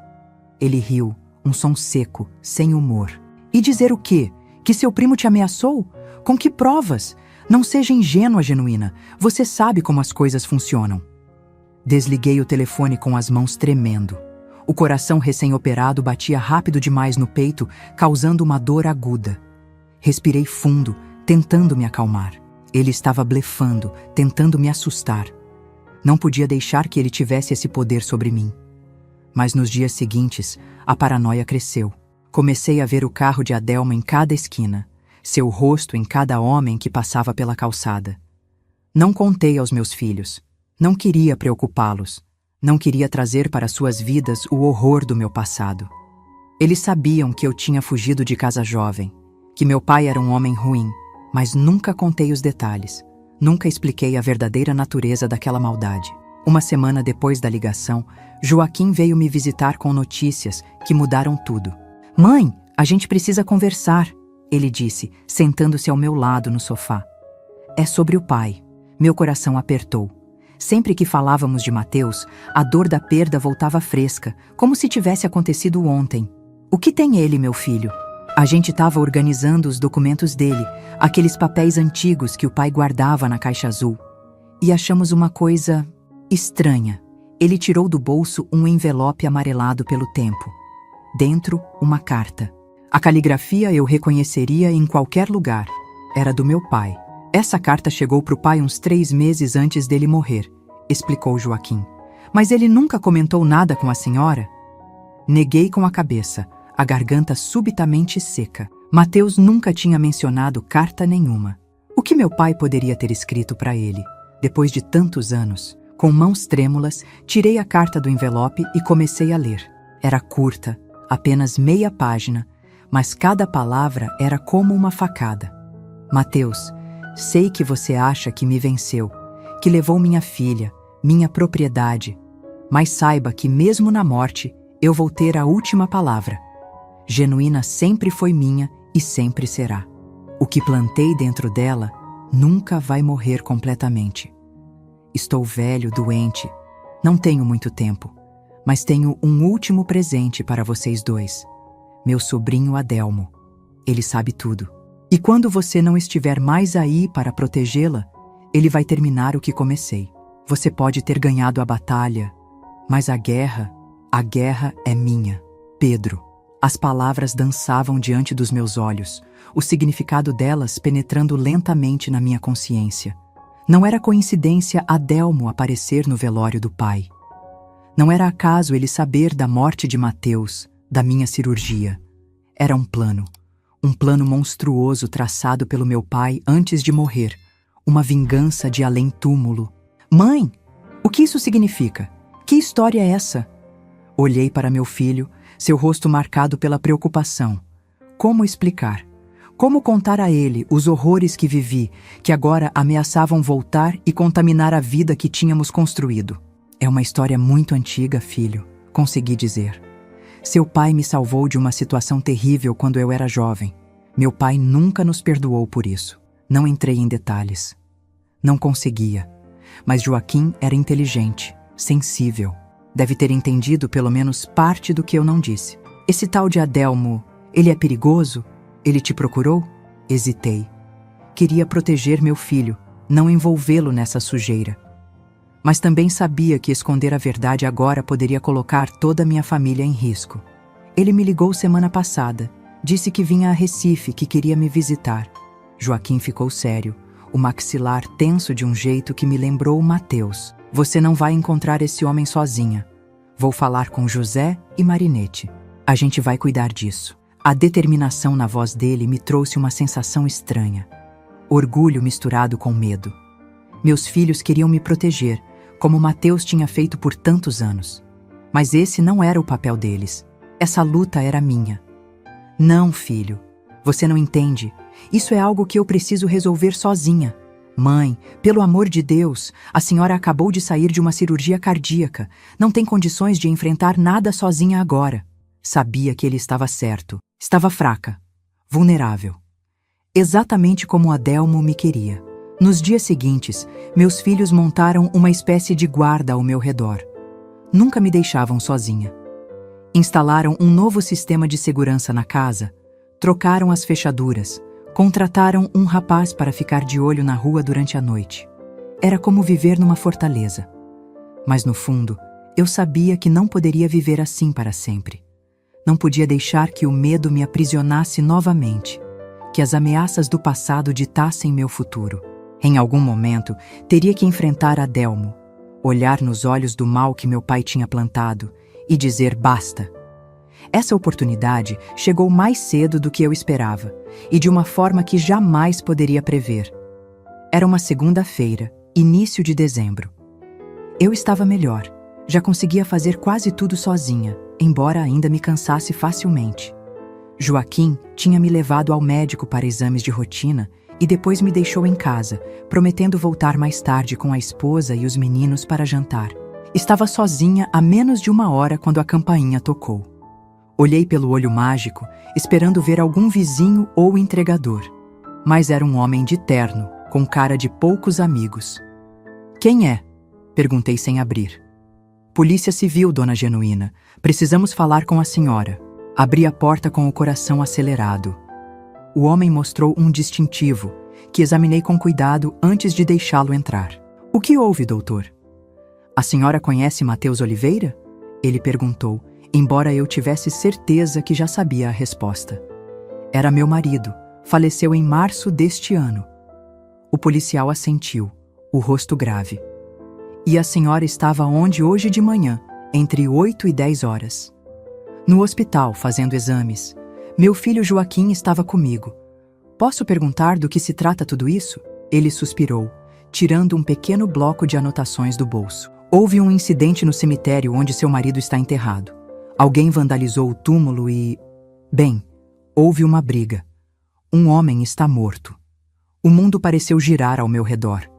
Ele riu, um som seco, sem humor. E dizer o quê? Que seu primo te ameaçou? Com que provas? Não seja ingênua, Genuína. Você sabe como as coisas funcionam. Desliguei o telefone com as mãos tremendo. O coração recém-operado batia rápido demais no peito, causando uma dor aguda. Respirei fundo, tentando me acalmar. Ele estava blefando, tentando me assustar. Não podia deixar que ele tivesse esse poder sobre mim. Mas nos dias seguintes, a paranoia cresceu. Comecei a ver o carro de Adelmo em cada esquina, seu rosto em cada homem que passava pela calçada. Não contei aos meus filhos. Não queria preocupá-los. Não queria trazer para suas vidas o horror do meu passado. Eles sabiam que eu tinha fugido de casa jovem, que meu pai era um homem ruim, mas nunca contei os detalhes. Nunca expliquei a verdadeira natureza daquela maldade. Uma semana depois da ligação, Joaquim veio me visitar com notícias que mudaram tudo. Mãe, a gente precisa conversar, ele disse, sentando-se ao meu lado no sofá. É sobre o pai. Meu coração apertou. Sempre que falávamos de Mateus, a dor da perda voltava fresca, como se tivesse acontecido ontem. O que tem ele, meu filho? A gente estava organizando os documentos dele, aqueles papéis antigos que o pai guardava na caixa azul. E achamos uma coisa estranha. Ele tirou do bolso um envelope amarelado pelo tempo. Dentro, uma carta. A caligrafia eu reconheceria em qualquer lugar. Era do meu pai. Essa carta chegou para o pai uns 3 meses antes dele morrer, explicou Joaquim. Mas ele nunca comentou nada com a senhora? Neguei com a cabeça, a garganta subitamente seca. Mateus nunca tinha mencionado carta nenhuma. O que meu pai poderia ter escrito para ele? Depois de tantos anos, com mãos trêmulas, tirei a carta do envelope e comecei a ler. Era curta, apenas meia página, mas cada palavra era como uma facada. Mateus, sei que você acha que me venceu, que levou minha filha, minha propriedade, mas saiba que mesmo na morte, eu vou ter a última palavra. Genuína sempre foi minha e sempre será. O que plantei dentro dela nunca vai morrer completamente. Estou velho, doente, não tenho muito tempo, mas tenho um último presente para vocês dois. Meu sobrinho Adelmo. Ele sabe tudo. E quando você não estiver mais aí para protegê-la, ele vai terminar o que comecei. Você pode ter ganhado a batalha, mas a guerra é minha. Pedro. As palavras dançavam diante dos meus olhos, o significado delas penetrando lentamente na minha consciência. Não era coincidência Adelmo aparecer no velório do pai. Não era acaso ele saber da morte de Mateus, da minha cirurgia. Era um plano monstruoso traçado pelo meu pai antes de morrer, uma vingança de além-túmulo. Mãe, o que isso significa? Que história é essa? Olhei para meu filho, seu rosto marcado pela preocupação. Como explicar? Como contar a ele os horrores que vivi, que agora ameaçavam voltar e contaminar a vida que tínhamos construído? É uma história muito antiga, filho, consegui dizer. Seu pai me salvou de uma situação terrível quando eu era jovem. Meu pai nunca nos perdoou por isso. Não entrei em detalhes. Não conseguia. Mas Joaquim era inteligente, sensível. Deve ter entendido pelo menos parte do que eu não disse. Esse tal de Adelmo, ele é perigoso? Ele te procurou? Hesitei. Queria proteger meu filho, não envolvê-lo nessa sujeira. Mas também sabia que esconder a verdade agora poderia colocar toda a minha família em risco. Ele me ligou semana passada. Disse que vinha a Recife, que queria me visitar. Joaquim ficou sério, o maxilar tenso de um jeito que me lembrou Mateus. Você não vai encontrar esse homem sozinha. Vou falar com José e Marinete. A gente vai cuidar disso. A determinação na voz dele me trouxe uma sensação estranha. Orgulho misturado com medo. Meus filhos queriam me proteger, como Mateus tinha feito por tantos anos. Mas esse não era o papel deles. Essa luta era minha. Não, filho. Você não entende. Isso é algo que eu preciso resolver sozinha. Mãe, pelo amor de Deus, a senhora acabou de sair de uma cirurgia cardíaca. Não tem condições de enfrentar nada sozinha agora. Sabia que ele estava certo. Estava fraca. Vulnerável. Exatamente como Adelmo me queria. Nos dias seguintes, meus filhos montaram uma espécie de guarda ao meu redor. Nunca me deixavam sozinha. Instalaram um novo sistema de segurança na casa, trocaram as fechaduras, contrataram um rapaz para ficar de olho na rua durante a noite. Era como viver numa fortaleza. Mas no fundo, eu sabia que não poderia viver assim para sempre. Não podia deixar que o medo me aprisionasse novamente, que as ameaças do passado ditassem meu futuro. Em algum momento, teria que enfrentar Adelmo, olhar nos olhos do mal que meu pai tinha plantado e dizer basta. Essa oportunidade chegou mais cedo do que eu esperava e de uma forma que jamais poderia prever. Era uma segunda-feira, início de dezembro. Eu estava melhor, já conseguia fazer quase tudo sozinha, embora ainda me cansasse facilmente. Joaquim tinha me levado ao médico para exames de rotina e depois me deixou em casa, prometendo voltar mais tarde com a esposa e os meninos para jantar. Estava sozinha há menos de uma hora quando a campainha tocou. Olhei pelo olho mágico, esperando ver algum vizinho ou entregador. Mas era um homem de terno, com cara de poucos amigos. Quem é? Perguntei sem abrir. Polícia Civil, dona Genuína. Precisamos falar com a senhora. Abri a porta com o coração acelerado. O homem mostrou um distintivo, que examinei com cuidado antes de deixá-lo entrar. O que houve, doutor? A senhora conhece Mateus Oliveira? Ele perguntou, embora eu tivesse certeza que já sabia a resposta. Era meu marido. Faleceu em março deste ano. O policial assentiu, o rosto grave. E a senhora estava onde hoje de manhã, entre 8 e 10 horas? No hospital, fazendo exames. Meu filho Joaquim estava comigo. Posso perguntar do que se trata tudo isso? Ele suspirou, tirando um pequeno bloco de anotações do bolso. Houve um incidente no cemitério onde seu marido está enterrado. Alguém vandalizou o túmulo e... Bem, houve uma briga. Um homem está morto. O mundo pareceu girar ao meu redor.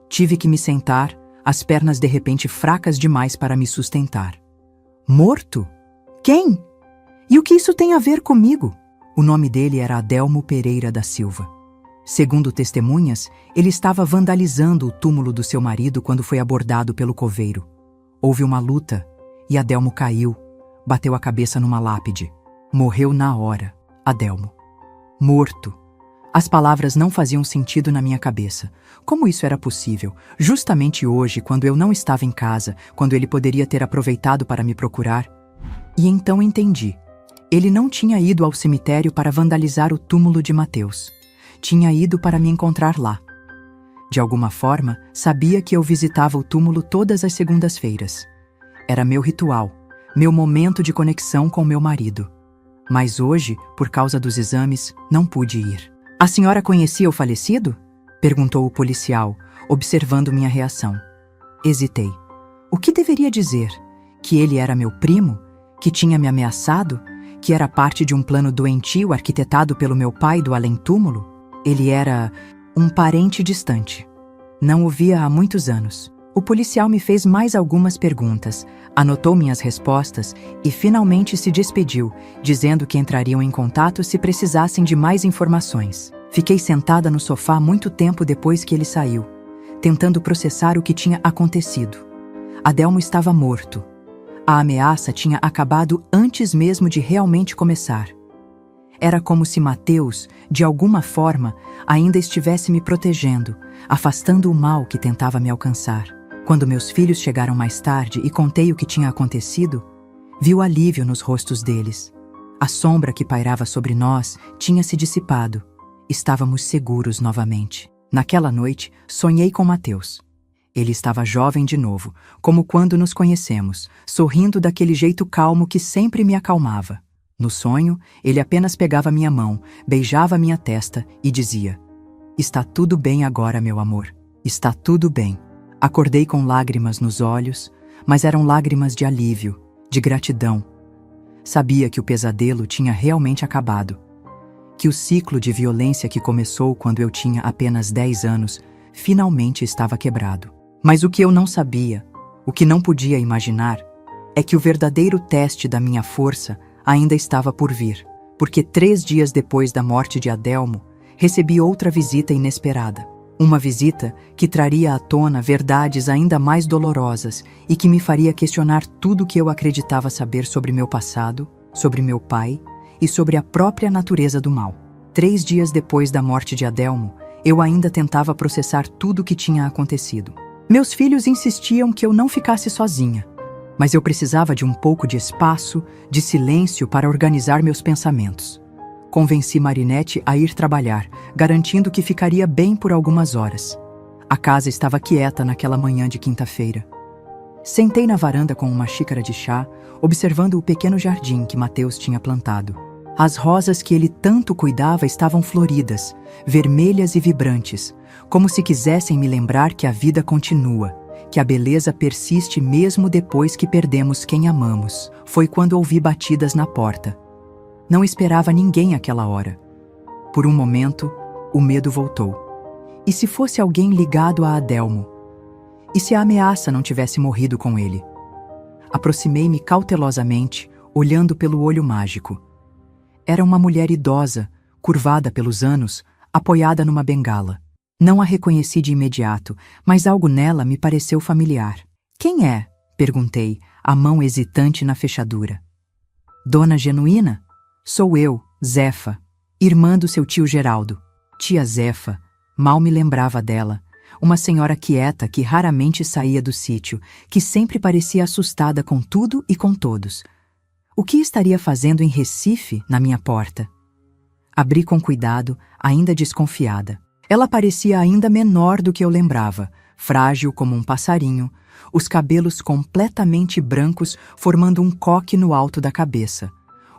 Tive que me sentar, as pernas de repente fracas demais para me sustentar. Morto? Quem? E o que isso tem a ver comigo? O nome dele era Adelmo Pereira da Silva. Segundo testemunhas, ele estava vandalizando o túmulo do seu marido quando foi abordado pelo coveiro. Houve uma luta e Adelmo caiu, bateu a cabeça numa lápide. Morreu na hora, Adelmo. Morto. As palavras não faziam sentido na minha cabeça. Como isso era possível? Justamente hoje, quando eu não estava em casa, quando ele poderia ter aproveitado para me procurar? E então entendi. Ele não tinha ido ao cemitério para vandalizar o túmulo de Mateus. Tinha ido para me encontrar lá. De alguma forma, sabia que eu visitava o túmulo todas as segundas-feiras. Era meu ritual, meu momento de conexão com meu marido. Mas hoje, por causa dos exames, não pude ir. A senhora conhecia o falecido? Perguntou o policial, observando minha reação. Hesitei. O que deveria dizer? Que ele era meu primo? Que tinha me ameaçado? Que era parte de um plano doentio arquitetado pelo meu pai do além-túmulo? Ele era um parente distante. Não o via há muitos anos. O policial me fez mais algumas perguntas, anotou minhas respostas e finalmente se despediu, dizendo que entrariam em contato se precisassem de mais informações. Fiquei sentada no sofá muito tempo depois que ele saiu, tentando processar o que tinha acontecido. Adelmo estava morto. A ameaça tinha acabado antes mesmo de realmente começar. Era como se Mateus, de alguma forma, ainda estivesse me protegendo, afastando o mal que tentava me alcançar. Quando meus filhos chegaram mais tarde e contei o que tinha acontecido, vi o alívio nos rostos deles. A sombra que pairava sobre nós tinha se dissipado. Estávamos seguros novamente. Naquela noite, sonhei com Mateus. Ele estava jovem de novo, como quando nos conhecemos, sorrindo daquele jeito calmo que sempre me acalmava. No sonho, ele apenas pegava minha mão, beijava minha testa e dizia: "Está tudo bem agora, meu amor. Está tudo bem." Acordei com lágrimas nos olhos, mas eram lágrimas de alívio, de gratidão. Sabia que o pesadelo tinha realmente acabado. Que o ciclo de violência que começou quando eu tinha apenas 10 anos, finalmente estava quebrado. Mas o que eu não sabia, o que não podia imaginar, é que o verdadeiro teste da minha força ainda estava por vir, porque 3 dias depois da morte de Adelmo, recebi outra visita inesperada. Uma visita que traria à tona verdades ainda mais dolorosas e que me faria questionar tudo o que eu acreditava saber sobre meu passado, sobre meu pai e sobre a própria natureza do mal. 3 dias depois da morte de Adelmo, eu ainda tentava processar tudo o que tinha acontecido. Meus filhos insistiam que eu não ficasse sozinha, mas eu precisava de um pouco de espaço, de silêncio para organizar meus pensamentos. Convenci Marinette a ir trabalhar, garantindo que ficaria bem por algumas horas. A casa estava quieta naquela manhã de quinta-feira. Sentei na varanda com uma xícara de chá, observando o pequeno jardim que Mateus tinha plantado. As rosas que ele tanto cuidava estavam floridas, vermelhas e vibrantes, como se quisessem me lembrar que a vida continua, que a beleza persiste mesmo depois que perdemos quem amamos. Foi quando ouvi batidas na porta. Não esperava ninguém àquela hora. Por um momento, o medo voltou. E se fosse alguém ligado a Adelmo? E se a ameaça não tivesse morrido com ele? Aproximei-me cautelosamente, olhando pelo olho mágico. Era uma mulher idosa, curvada pelos anos, apoiada numa bengala. Não a reconheci de imediato, mas algo nela me pareceu familiar. "Quem é?" perguntei, a mão hesitante na fechadura. "Dona Genuína? Sou eu, Zefa, irmã do seu tio Geraldo." Tia Zefa, mal me lembrava dela. Uma senhora quieta que raramente saía do sítio, que sempre parecia assustada com tudo e com todos. O que estaria fazendo em Recife, na minha porta? Abri com cuidado, ainda desconfiada. Ela parecia ainda menor do que eu lembrava, frágil como um passarinho, os cabelos completamente brancos formando um coque no alto da cabeça,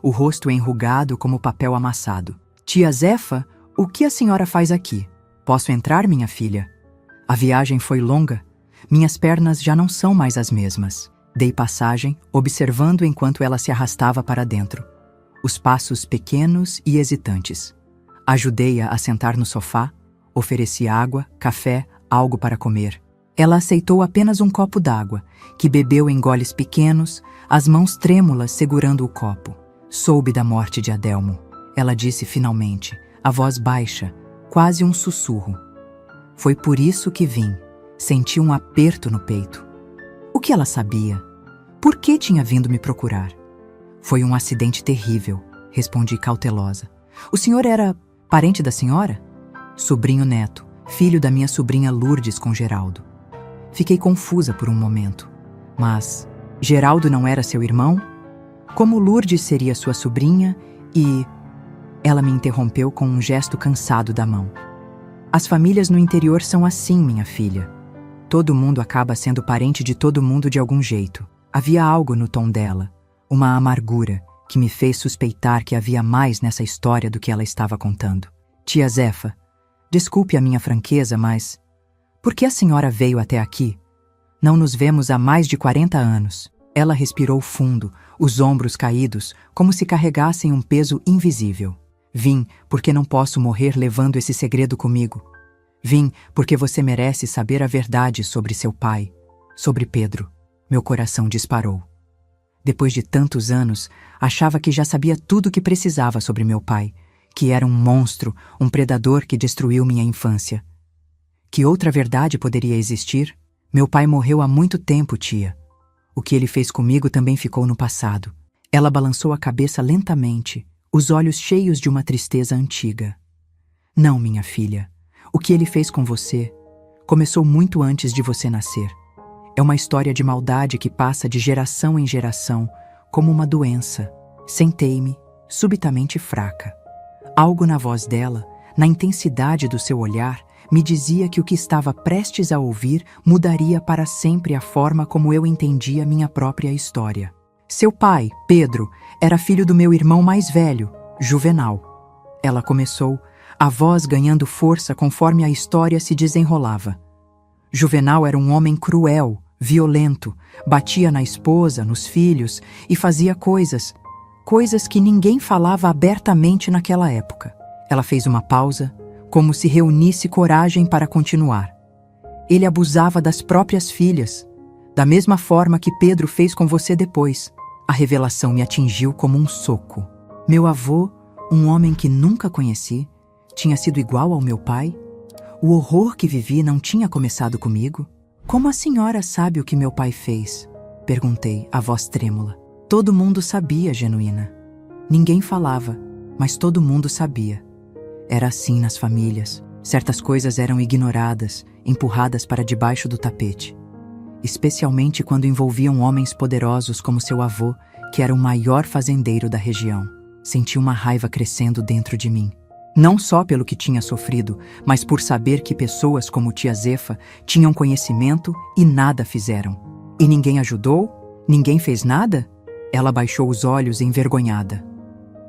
o rosto enrugado como papel amassado. "Tia Zefa, o que a senhora faz aqui? Posso entrar, minha filha?" A viagem foi longa. Minhas pernas já não são mais as mesmas. Dei passagem, observando enquanto ela se arrastava para dentro. Os passos pequenos e hesitantes. Ajudei-a a sentar no sofá, ofereci água, café, algo para comer. Ela aceitou apenas um copo d'água, que bebeu em goles pequenos, as mãos trêmulas segurando o copo. "Soube da morte de Adelmo", ela disse finalmente, a voz baixa, quase um sussurro. "Foi por isso que vim." Senti um aperto no peito. O que ela sabia? Por que tinha vindo me procurar? "Foi um acidente terrível", respondi cautelosa. "O senhor era parente da senhora?" "Sobrinho neto, filho da minha sobrinha Lourdes com Geraldo." Fiquei confusa por um momento. Mas Geraldo não era seu irmão? Como Lourdes seria sua sobrinha e... Ela me interrompeu com um gesto cansado da mão. "As famílias no interior são assim, minha filha. Todo mundo acaba sendo parente de todo mundo de algum jeito." Havia algo no tom dela, uma amargura, que me fez suspeitar que havia mais nessa história do que ela estava contando. "Tia Zefa, desculpe a minha franqueza, mas... por que a senhora veio até aqui? Não nos vemos há mais de 40 anos. Ela respirou fundo, os ombros caídos, como se carregassem um peso invisível. Vim porque não posso morrer levando esse segredo comigo. Vim porque você merece saber a verdade sobre seu pai, sobre Pedro. Meu coração disparou. Depois de tantos anos, achava que já sabia tudo o que precisava sobre meu pai, que era um monstro, um predador que destruiu minha infância. Que outra verdade poderia existir? Meu pai morreu há muito tempo, tia. O que ele fez comigo também ficou no passado. Ela balançou a cabeça lentamente, os olhos cheios de uma tristeza antiga. Não, minha filha. O que ele fez com você começou muito antes de você nascer. É uma história de maldade que passa de geração em geração, como uma doença. Sentei-me, subitamente fraca. Algo na voz dela, na intensidade do seu olhar, me dizia que o que estava prestes a ouvir mudaria para sempre a forma como eu entendia minha própria história. Seu pai, Pedro, era filho do meu irmão mais velho, Juvenal. Ela começou, a voz ganhando força conforme a história se desenrolava. Juvenal era um homem cruel, violento, batia na esposa, nos filhos e fazia coisas que ninguém falava abertamente naquela época. Ela fez uma pausa, como se reunisse coragem para continuar. Ele abusava das próprias filhas, da mesma forma que Pedro fez com você depois. A revelação me atingiu como um soco. Meu avô, um homem que nunca conheci, tinha sido igual ao meu pai? O horror que vivi não tinha começado comigo? Como a senhora sabe o que meu pai fez? Perguntei, a voz trêmula. Todo mundo sabia, Genuína. Ninguém falava, mas todo mundo sabia. Era assim nas famílias. Certas coisas eram ignoradas, empurradas para debaixo do tapete. Especialmente quando envolviam homens poderosos como seu avô, que era o maior fazendeiro da região. Senti uma raiva crescendo dentro de mim. Não só pelo que tinha sofrido, mas por saber que pessoas como tia Zefa tinham conhecimento e nada fizeram. E ninguém ajudou? Ninguém fez nada? Ela baixou os olhos envergonhada.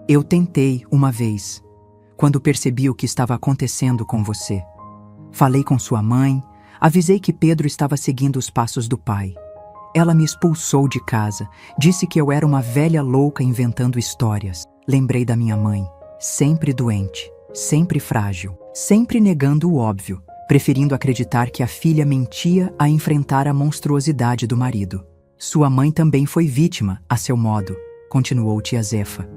Eu tentei uma vez, quando percebi o que estava acontecendo com você. Falei com sua mãe, avisei que Pedro estava seguindo os passos do pai. Ela me expulsou de casa, disse que eu era uma velha louca inventando histórias. Lembrei da minha mãe, sempre doente, sempre frágil, sempre negando o óbvio, preferindo acreditar que a filha mentia a enfrentar a monstruosidade do marido. Sua mãe também foi vítima, a seu modo, continuou tia Zefa.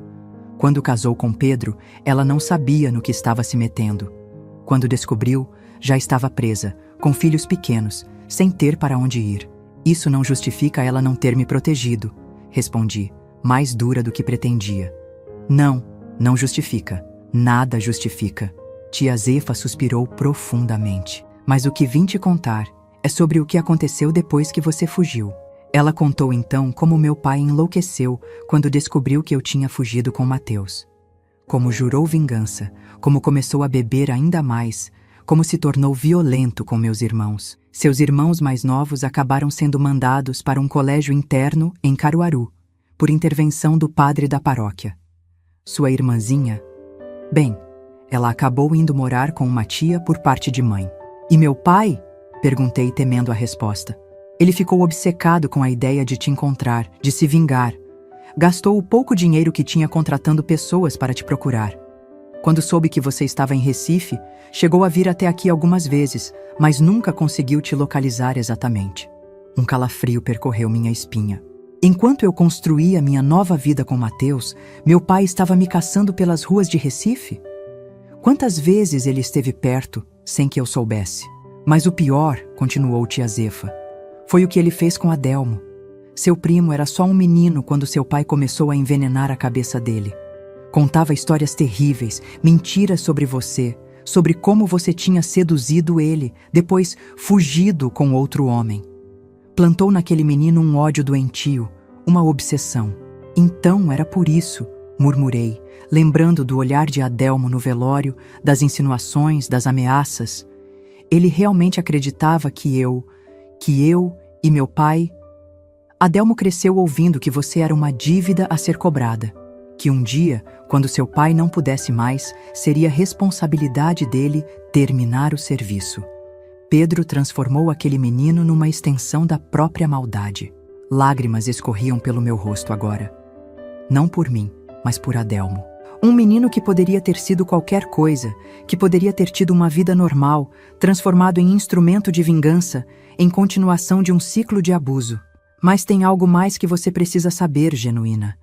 Quando casou com Pedro, ela não sabia no que estava se metendo. Quando descobriu, já estava presa, com filhos pequenos, sem ter para onde ir. Isso não justifica ela não ter me protegido, respondi, mais dura do que pretendia. Não, não justifica. Nada justifica. Tia Zefa suspirou profundamente. Mas o que vim te contar é sobre o que aconteceu depois que você fugiu. Ela contou então como meu pai enlouqueceu quando descobriu que eu tinha fugido com Mateus. Como jurou vingança, como começou a beber ainda mais, como se tornou violento com meus irmãos. Seus irmãos mais novos acabaram sendo mandados para um colégio interno em Caruaru, por intervenção do padre da paróquia. Sua irmãzinha, bem, ela acabou indo morar com uma tia por parte de mãe. E meu pai? Perguntei temendo a resposta. Ele ficou obcecado com a ideia de te encontrar, de se vingar. Gastou o pouco dinheiro que tinha contratando pessoas para te procurar. Quando soube que você estava em Recife, chegou a vir até aqui algumas vezes, mas nunca conseguiu te localizar exatamente. Um calafrio percorreu minha espinha. Enquanto eu construía minha nova vida com Mateus, meu pai estava me caçando pelas ruas de Recife? Quantas vezes ele esteve perto, sem que eu soubesse? Mas o pior, continuou tia Zefa, foi o que ele fez com Adelmo. Seu primo era só um menino quando seu pai começou a envenenar a cabeça dele. Contava histórias terríveis, mentiras sobre você, sobre como você tinha seduzido ele, depois fugido com outro homem. Plantou naquele menino um ódio doentio, uma obsessão. Então era por isso, murmurei, lembrando do olhar de Adelmo no velório, das insinuações, das ameaças. Ele realmente acreditava que eu e meu pai... Adelmo cresceu ouvindo que você era uma dívida a ser cobrada, que um dia, quando seu pai não pudesse mais, seria responsabilidade dele terminar o serviço. Pedro transformou aquele menino numa extensão da própria maldade. Lágrimas escorriam pelo meu rosto agora. Não por mim, mas por Adelmo. Um menino que poderia ter sido qualquer coisa, que poderia ter tido uma vida normal, transformado em instrumento de vingança, em continuação de um ciclo de abuso. Mas tem algo mais que você precisa saber, Genuína.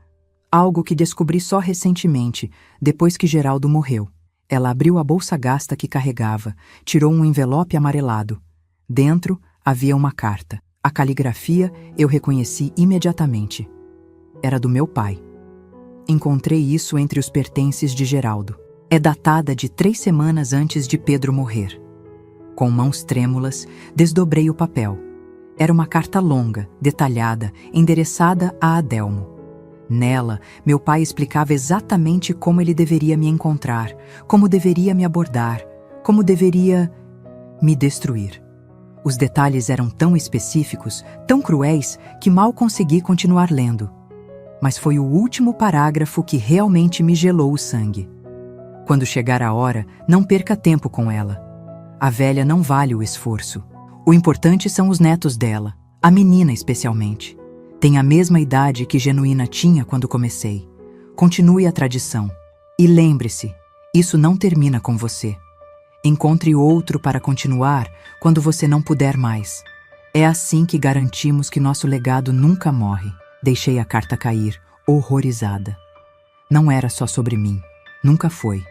Algo que descobri só recentemente, depois que Geraldo morreu. Ela abriu a bolsa gasta que carregava, tirou um envelope amarelado. Dentro havia uma carta. A caligrafia eu reconheci imediatamente. Era do meu pai. Encontrei isso entre os pertences de Geraldo. É datada de 3 semanas antes de Pedro morrer. Com mãos trêmulas, desdobrei o papel. Era uma carta longa, detalhada, endereçada a Adelmo. Nela, meu pai explicava exatamente como ele deveria me encontrar, como deveria me abordar, como deveria me destruir. Os detalhes eram tão específicos, tão cruéis, que mal consegui continuar lendo. Mas foi o último parágrafo que realmente me gelou o sangue. Quando chegar a hora, não perca tempo com ela. A velha não vale o esforço. O importante são os netos dela, a menina especialmente. Tem a mesma idade que Genuína tinha quando comecei. Continue a tradição. E lembre-se, isso não termina com você. Encontre outro para continuar quando você não puder mais. É assim que garantimos que nosso legado nunca morre. Deixei a carta cair, horrorizada. Não era só sobre mim. Nunca foi.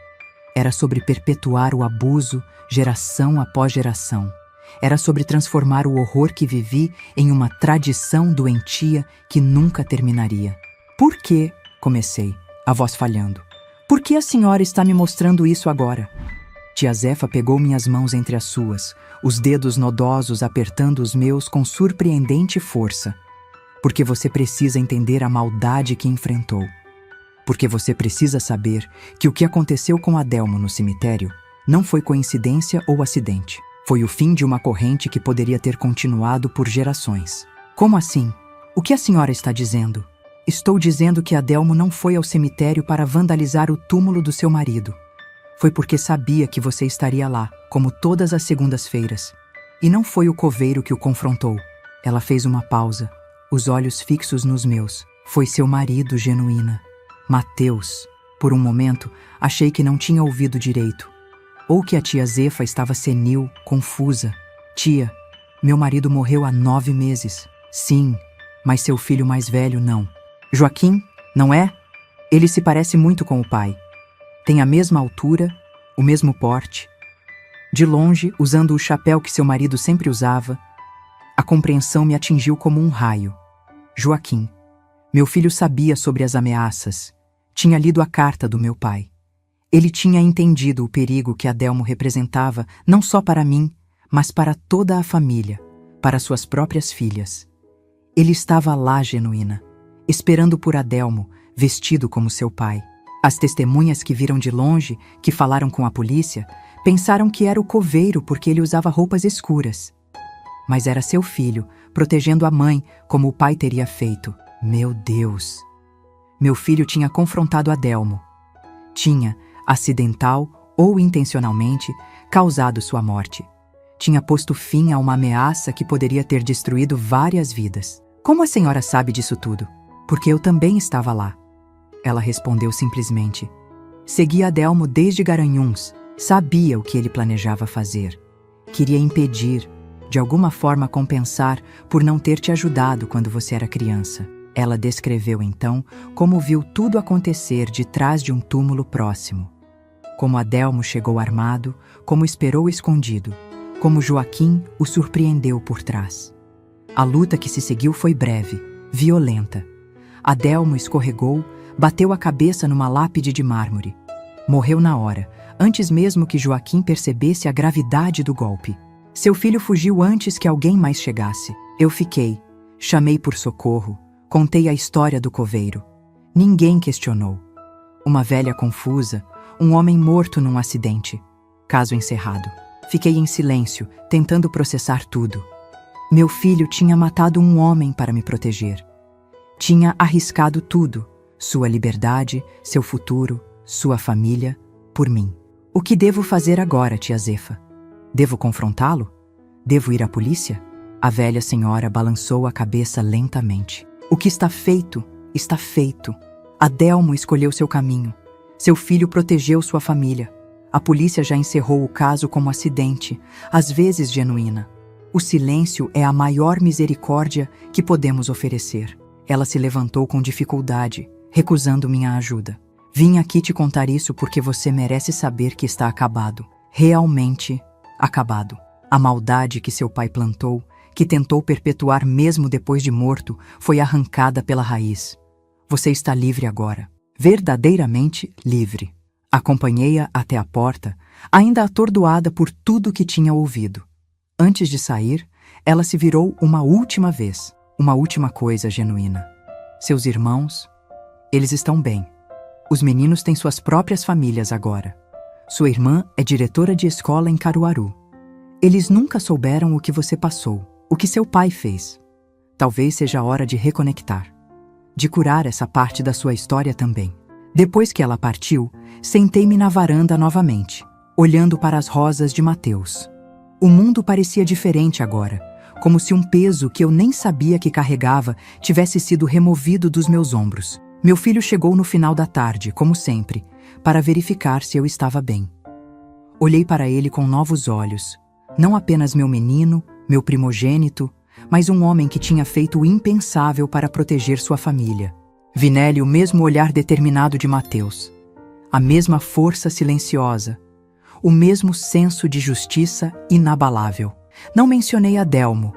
Era sobre perpetuar o abuso, geração após geração. Era sobre transformar o horror que vivi em uma tradição doentia que nunca terminaria. Por que? Comecei, a voz falhando. Por que a senhora está me mostrando isso agora? Tia Zefa pegou minhas mãos entre as suas, os dedos nodosos apertando os meus com surpreendente força. Porque você precisa entender a maldade que enfrentou. Porque você precisa saber que o que aconteceu com Adelmo no cemitério não foi coincidência ou acidente. Foi o fim de uma corrente que poderia ter continuado por gerações. Como assim? O que a senhora está dizendo? Estou dizendo que Adelmo não foi ao cemitério para vandalizar o túmulo do seu marido. Foi porque sabia que você estaria lá, como todas as segundas-feiras. E não foi o coveiro que o confrontou. Ela fez uma pausa, os olhos fixos nos meus. Foi seu marido, Genuína. Mateus. Por um momento, achei que não tinha ouvido direito. Ou que a tia Zefa estava senil, confusa. Tia, meu marido morreu há 9 meses. Sim, mas seu filho mais velho não. Joaquim, não é? Ele se parece muito com o pai. Tem a mesma altura, o mesmo porte. De longe, usando o chapéu que seu marido sempre usava, a compreensão me atingiu como um raio. Joaquim. Meu filho sabia sobre as ameaças. Tinha lido a carta do meu pai. Ele tinha entendido o perigo que Adelmo representava não só para mim, mas para toda a família, para suas próprias filhas. Ele estava lá, Genuína, esperando por Adelmo, vestido como seu pai. As testemunhas que viram de longe, que falaram com a polícia, pensaram que era o coveiro porque ele usava roupas escuras. Mas era seu filho, protegendo a mãe, como o pai teria feito. Meu Deus! Meu filho tinha confrontado Adelmo. Tinha, acidental ou intencionalmente, causado sua morte. Tinha posto fim a uma ameaça que poderia ter destruído várias vidas. Como a senhora sabe disso tudo? Porque eu também estava lá. Ela respondeu simplesmente. Seguia Adelmo desde Garanhuns. Sabia o que ele planejava fazer. Queria impedir, de alguma forma compensar por não ter te ajudado quando você era criança. Ela descreveu então como viu tudo acontecer de trás de um túmulo próximo. Como Adelmo chegou armado, como esperou escondido, como Joaquim o surpreendeu por trás. A luta que se seguiu foi breve, violenta. Adelmo escorregou, bateu a cabeça numa lápide de mármore. Morreu na hora, antes mesmo que Joaquim percebesse a gravidade do golpe. Seu filho fugiu antes que alguém mais chegasse. Eu fiquei, chamei por socorro, contei a história do coveiro. Ninguém questionou. Uma velha confusa, um homem morto num acidente. Caso encerrado. Fiquei em silêncio, tentando processar tudo. Meu filho tinha matado um homem para me proteger. Tinha arriscado tudo, sua liberdade, seu futuro, sua família, por mim. O que devo fazer agora, tia Zefa? Devo confrontá-lo? Devo ir à polícia? A velha senhora balançou a cabeça lentamente. O que está feito, está feito. Adelmo escolheu seu caminho. Seu filho protegeu sua família. A polícia já encerrou o caso como acidente, às vezes genuína. O silêncio é a maior misericórdia que podemos oferecer. Ela se levantou com dificuldade, recusando minha ajuda. Vim aqui te contar isso porque você merece saber que está acabado. Realmente acabado. A maldade que seu pai plantou, que tentou perpetuar mesmo depois de morto, foi arrancada pela raiz. Você está livre agora. Verdadeiramente livre. Acompanhei-a até a porta, ainda atordoada por tudo que tinha ouvido. Antes de sair, ela se virou uma última vez, uma última coisa genuína. Seus irmãos, eles estão bem. Os meninos têm suas próprias famílias agora. Sua irmã é diretora de escola em Caruaru. Eles nunca souberam o que você passou, o que seu pai fez. Talvez seja a hora de reconectar, de curar essa parte da sua história também. Depois que ela partiu, sentei-me na varanda novamente, olhando para as rosas de Mateus. O mundo parecia diferente agora, como se um peso que eu nem sabia que carregava tivesse sido removido dos meus ombros. Meu filho chegou no final da tarde, como sempre, para verificar se eu estava bem. Olhei para ele com novos olhos, não apenas meu menino, meu primogênito, mas um homem que tinha feito o impensável para proteger sua família. Vi nele o mesmo olhar determinado de Mateus, a mesma força silenciosa, o mesmo senso de justiça inabalável. Não mencionei Adelmo,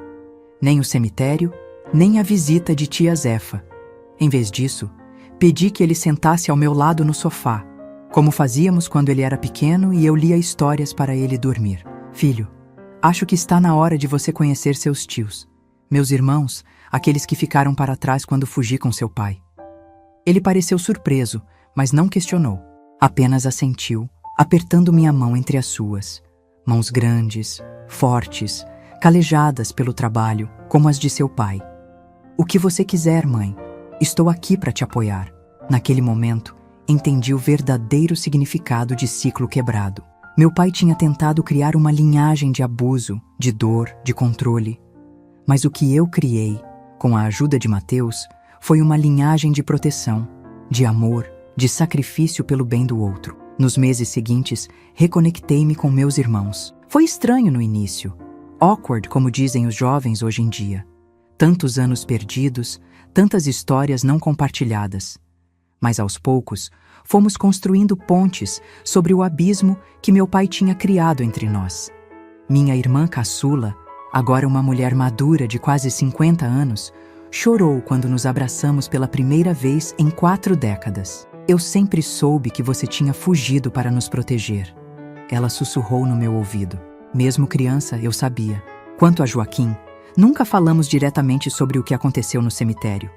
nem o cemitério, nem a visita de tia Zefa. Em vez disso, pedi que ele sentasse ao meu lado no sofá, como fazíamos quando ele era pequeno e eu lia histórias para ele dormir. Filho, acho que está na hora de você conhecer seus tios, meus irmãos, aqueles que ficaram para trás quando fugi com seu pai. Ele pareceu surpreso, mas não questionou. Apenas assentiu, apertando minha mão entre as suas. Mãos grandes, fortes, calejadas pelo trabalho, como as de seu pai. O que você quiser, mãe. Estou aqui para te apoiar. Naquele momento, entendi o verdadeiro significado de ciclo quebrado. Meu pai tinha tentado criar uma linhagem de abuso, de dor, de controle. Mas o que eu criei, com a ajuda de Mateus, foi uma linhagem de proteção, de amor, de sacrifício pelo bem do outro. Nos meses seguintes, reconectei-me com meus irmãos. Foi estranho no início, awkward, como dizem os jovens hoje em dia. Tantos anos perdidos, tantas histórias não compartilhadas. Mas aos poucos, fomos construindo pontes sobre o abismo que meu pai tinha criado entre nós. Minha irmã caçula, agora uma mulher madura de quase 50 anos, chorou quando nos abraçamos pela primeira vez em 4 décadas. Eu sempre soube que você tinha fugido para nos proteger. Ela sussurrou no meu ouvido. Mesmo criança, eu sabia. Quanto a Joaquim, nunca falamos diretamente sobre o que aconteceu no cemitério.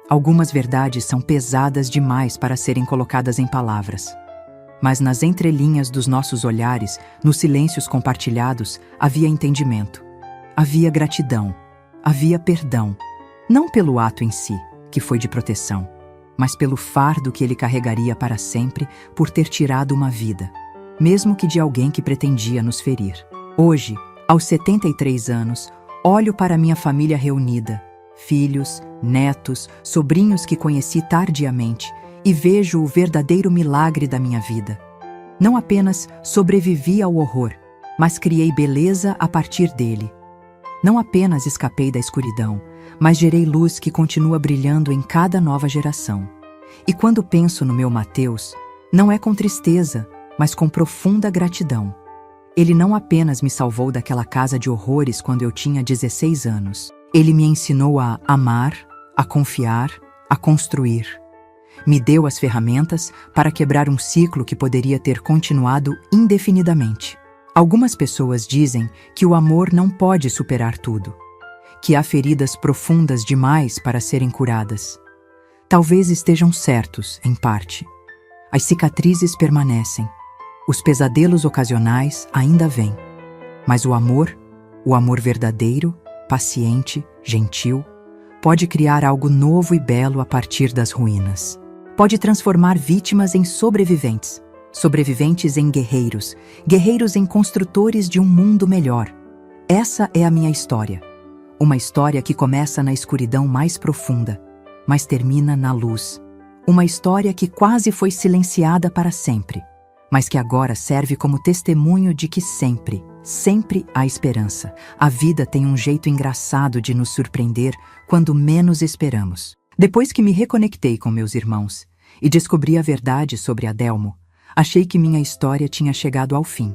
Algumas verdades são pesadas demais para serem colocadas em palavras. Mas nas entrelinhas dos nossos olhares, nos silêncios compartilhados, havia entendimento. Havia gratidão. Havia perdão. Não pelo ato em si, que foi de proteção, mas pelo fardo que ele carregaria para sempre por ter tirado uma vida, mesmo que de alguém que pretendia nos ferir. Hoje, aos 73 anos, olho para minha família reunida, filhos, netos, sobrinhos que conheci tardiamente, e vejo o verdadeiro milagre da minha vida. Não apenas sobrevivi ao horror, mas criei beleza a partir dele. Não apenas escapei da escuridão, mas gerei luz que continua brilhando em cada nova geração. E quando penso no meu Mateus, não é com tristeza, mas com profunda gratidão. Ele não apenas me salvou daquela casa de horrores quando eu tinha 16 anos. Ele me ensinou a amar, a confiar, a construir. Me deu as ferramentas para quebrar um ciclo que poderia ter continuado indefinidamente. Algumas pessoas dizem que o amor não pode superar tudo, que há feridas profundas demais para serem curadas. Talvez estejam certos, em parte. As cicatrizes permanecem. Os pesadelos ocasionais ainda vêm. Mas o amor verdadeiro, paciente, gentil, pode criar algo novo e belo a partir das ruínas. Pode transformar vítimas em sobreviventes, sobreviventes em guerreiros, guerreiros em construtores de um mundo melhor. Essa é a minha história. Uma história que começa na escuridão mais profunda, mas termina na luz. Uma história que quase foi silenciada para sempre, mas que agora serve como testemunho de que sempre, sempre há esperança. A vida tem um jeito engraçado de nos surpreender quando menos esperamos. Depois que me reconectei com meus irmãos e descobri a verdade sobre Adelmo, achei que minha história tinha chegado ao fim.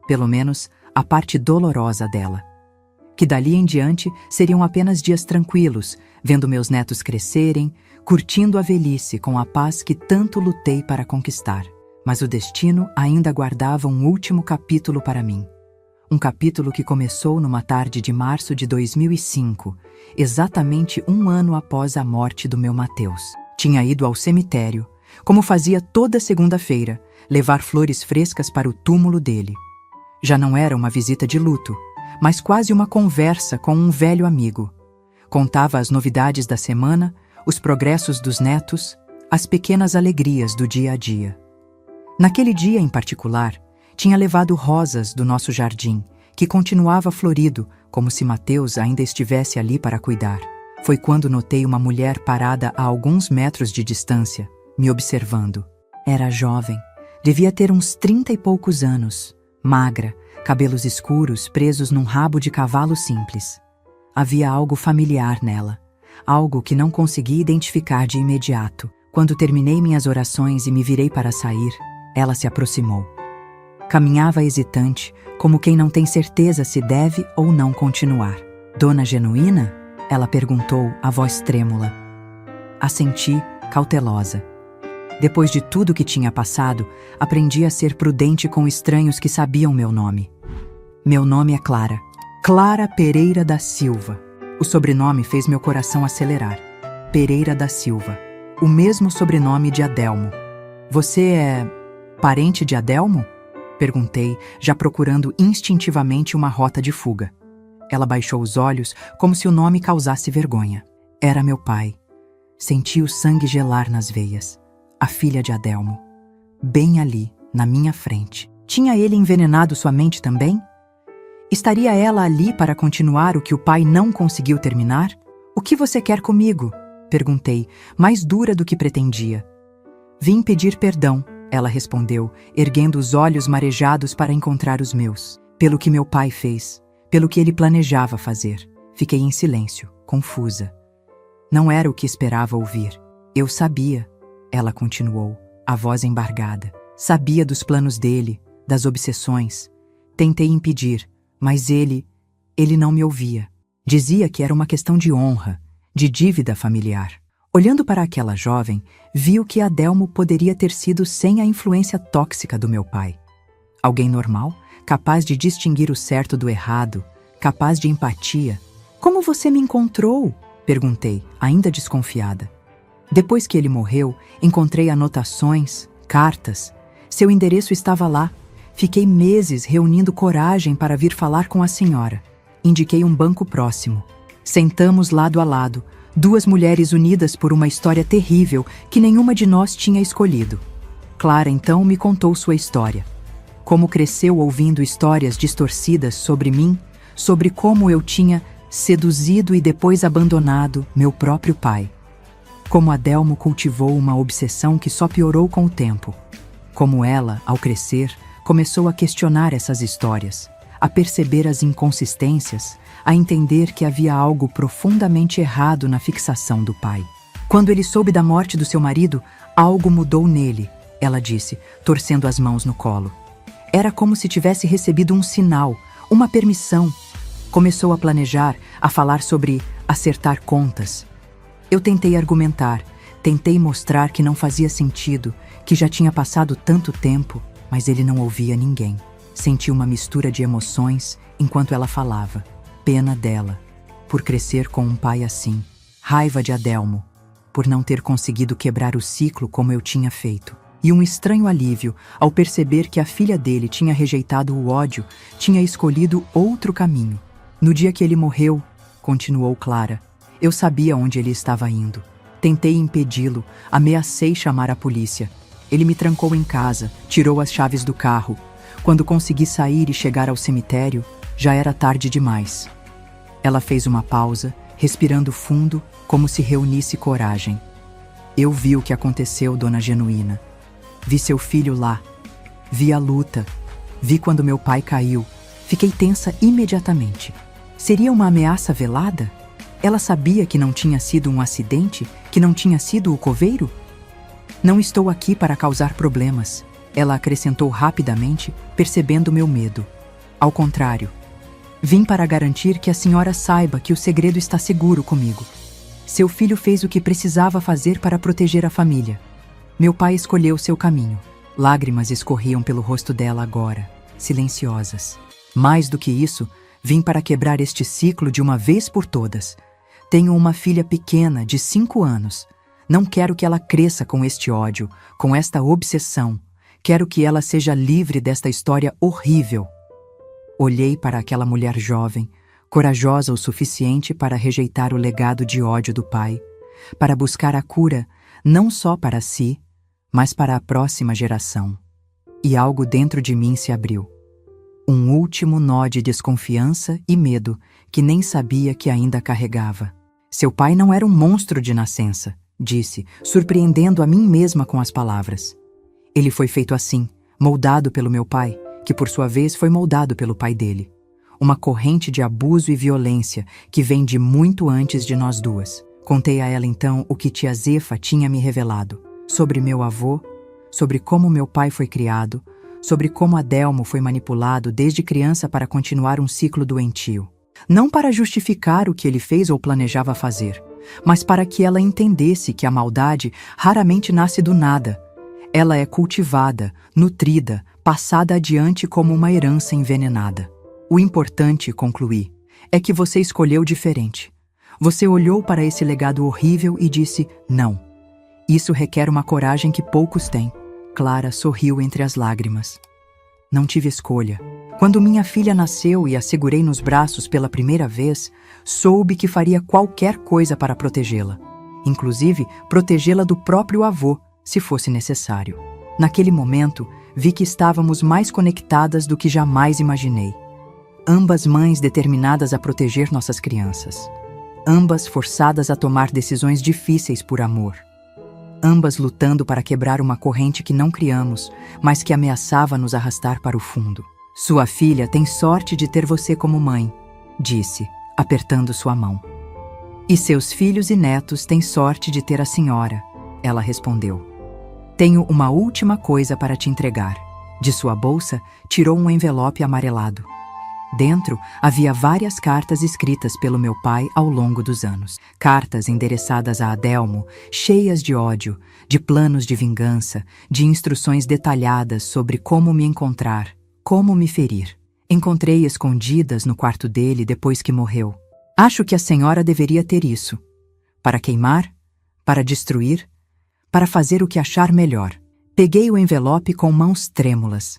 Pelo menos, a parte dolorosa dela. Que dali em diante seriam apenas dias tranquilos, vendo meus netos crescerem, curtindo a velhice com a paz que tanto lutei para conquistar. Mas o destino ainda guardava um último capítulo para mim. Um capítulo que começou numa tarde de março de 2005, exatamente um ano após a morte do meu Mateus. Tinha ido ao cemitério, como fazia toda segunda-feira, levar flores frescas para o túmulo dele. Já não era uma visita de luto, mas quase uma conversa com um velho amigo. Contava as novidades da semana, os progressos dos netos, as pequenas alegrias do dia a dia. Naquele dia em particular, tinha levado rosas do nosso jardim, que continuava florido, como se Mateus ainda estivesse ali para cuidar. Foi quando notei uma mulher parada a alguns metros de distância, me observando. Era jovem, devia ter uns 30 e poucos anos, magra, cabelos escuros presos num rabo de cavalo simples. Havia algo familiar nela, algo que não consegui identificar de imediato. Quando terminei minhas orações e me virei para sair, ela se aproximou. Caminhava hesitante, como quem não tem certeza se deve ou não continuar. Dona Genuína? Ela perguntou, a voz trêmula. Assenti, cautelosa. Depois de tudo que tinha passado, aprendi a ser prudente com estranhos que sabiam meu nome. Meu nome é Clara. Clara Pereira da Silva. O sobrenome fez meu coração acelerar. Pereira da Silva. O mesmo sobrenome de Adelmo. Você é parente de Adelmo? Perguntei, já procurando instintivamente uma rota de fuga. Ela baixou os olhos, como se o nome causasse vergonha. Era meu pai. Senti o sangue gelar nas veias. A filha de Adelmo. Bem ali, na minha frente. Tinha ele envenenado sua mente também? Estaria ela ali para continuar o que o pai não conseguiu terminar? O que você quer comigo? Perguntei, mais dura do que pretendia. Vim pedir perdão, ela respondeu, erguendo os olhos marejados para encontrar os meus. Pelo que meu pai fez, pelo que ele planejava fazer. Fiquei em silêncio, confusa. Não era o que esperava ouvir. Eu sabia, ela continuou, a voz embargada. Sabia dos planos dele, das obsessões. Tentei impedir, mas ele não me ouvia. Dizia que era uma questão de honra, de dívida familiar. Olhando para aquela jovem, vi o que Adelmo poderia ter sido sem a influência tóxica do meu pai. Alguém normal, capaz de distinguir o certo do errado, capaz de empatia. Como você me encontrou? Perguntei, ainda desconfiada. Depois que ele morreu, encontrei anotações, cartas. Seu endereço estava lá. Fiquei meses reunindo coragem para vir falar com a senhora. Indiquei um banco próximo. Sentamos lado a lado, duas mulheres unidas por uma história terrível que nenhuma de nós tinha escolhido. Clara então me contou sua história. Como cresceu ouvindo histórias distorcidas sobre mim, sobre como eu tinha seduzido e depois abandonado meu próprio pai. Como Adelmo cultivou uma obsessão que só piorou com o tempo. Como ela, ao crescer, começou a questionar essas histórias, a perceber as inconsistências, a entender que havia algo profundamente errado na fixação do pai. Quando ele soube da morte do seu marido, algo mudou nele, ela disse, torcendo as mãos no colo. Era como se tivesse recebido um sinal, uma permissão. Começou a planejar, a falar sobre acertar contas. Eu tentei argumentar, tentei mostrar que não fazia sentido, que já tinha passado tanto tempo, mas ele não ouvia ninguém. Senti uma mistura de emoções enquanto ela falava. Pena dela, por crescer com um pai assim. Raiva de Adelmo, por não ter conseguido quebrar o ciclo como eu tinha feito. E um estranho alívio ao perceber que a filha dele tinha rejeitado o ódio, tinha escolhido outro caminho. No dia que ele morreu, continuou Clara, eu sabia onde ele estava indo. Tentei impedi-lo, ameacei chamar a polícia. Ele me trancou em casa, tirou as chaves do carro. Quando consegui sair e chegar ao cemitério, Já era tarde demais. Ela fez uma pausa, respirando fundo, como se reunisse coragem. Eu vi o que aconteceu, Dona Genuína. Vi seu filho lá. Vi a luta. Vi quando meu pai caiu. Fiquei tensa imediatamente. Seria uma ameaça velada? Ela sabia que não tinha sido um acidente? Que não tinha sido o coveiro? Não estou aqui para causar problemas, ela acrescentou rapidamente, percebendo meu medo. Ao contrário, vim para garantir que a senhora saiba que o segredo está seguro comigo. Seu filho fez o que precisava fazer para proteger a família. Meu pai escolheu seu caminho. Lágrimas escorriam pelo rosto dela agora, silenciosas. Mais do que isso, vim para quebrar este ciclo de uma vez por todas. Tenho uma filha pequena, de 5 anos. Não quero que ela cresça com este ódio, com esta obsessão. Quero que ela seja livre desta história horrível. Olhei para aquela mulher jovem, corajosa o suficiente para rejeitar o legado de ódio do pai, para buscar a cura não só para si, mas para a próxima geração. E algo dentro de mim se abriu. Um último nó de desconfiança e medo que nem sabia que ainda carregava. Seu pai não era um monstro de nascença, disse, surpreendendo a mim mesma com as palavras. Ele foi feito assim, moldado pelo meu pai, que por sua vez foi moldado pelo pai dele. Uma corrente de abuso e violência que vem de muito antes de nós duas. Contei a ela então o que tia Zefa tinha me revelado, sobre meu avô, sobre como meu pai foi criado, sobre como Adelmo foi manipulado desde criança para continuar um ciclo doentio. Não para justificar o que ele fez ou planejava fazer, mas para que ela entendesse que a maldade raramente nasce do nada. Ela é cultivada, nutrida, passada adiante como uma herança envenenada. O importante, concluí, é que você escolheu diferente. Você olhou para esse legado horrível e disse, não. Isso requer uma coragem que poucos têm. Clara sorriu entre as lágrimas. Não tive escolha. Quando minha filha nasceu e a segurei nos braços pela primeira vez, soube que faria qualquer coisa para protegê-la. Inclusive, protegê-la do próprio avô, se fosse necessário. Naquele momento, vi que estávamos mais conectadas do que jamais imaginei. Ambas mães determinadas a proteger nossas crianças. Ambas forçadas a tomar decisões difíceis por amor. Ambas lutando para quebrar uma corrente que não criamos, mas que ameaçava nos arrastar para o fundo. Sua filha tem sorte de ter você como mãe, disse, apertando sua mão. E seus filhos e netos têm sorte de ter a senhora, ela respondeu. Tenho uma última coisa para te entregar. De sua bolsa, tirou um envelope amarelado. Dentro, havia várias cartas escritas pelo meu pai ao longo dos anos. Cartas endereçadas a Adelmo, cheias de ódio, de planos de vingança, de instruções detalhadas sobre como me encontrar, como me ferir. Encontrei escondidas no quarto dele depois que morreu. Acho que a senhora deveria ter isso. Para queimar, para destruir, para fazer o que achar melhor. Peguei o envelope com mãos trêmulas.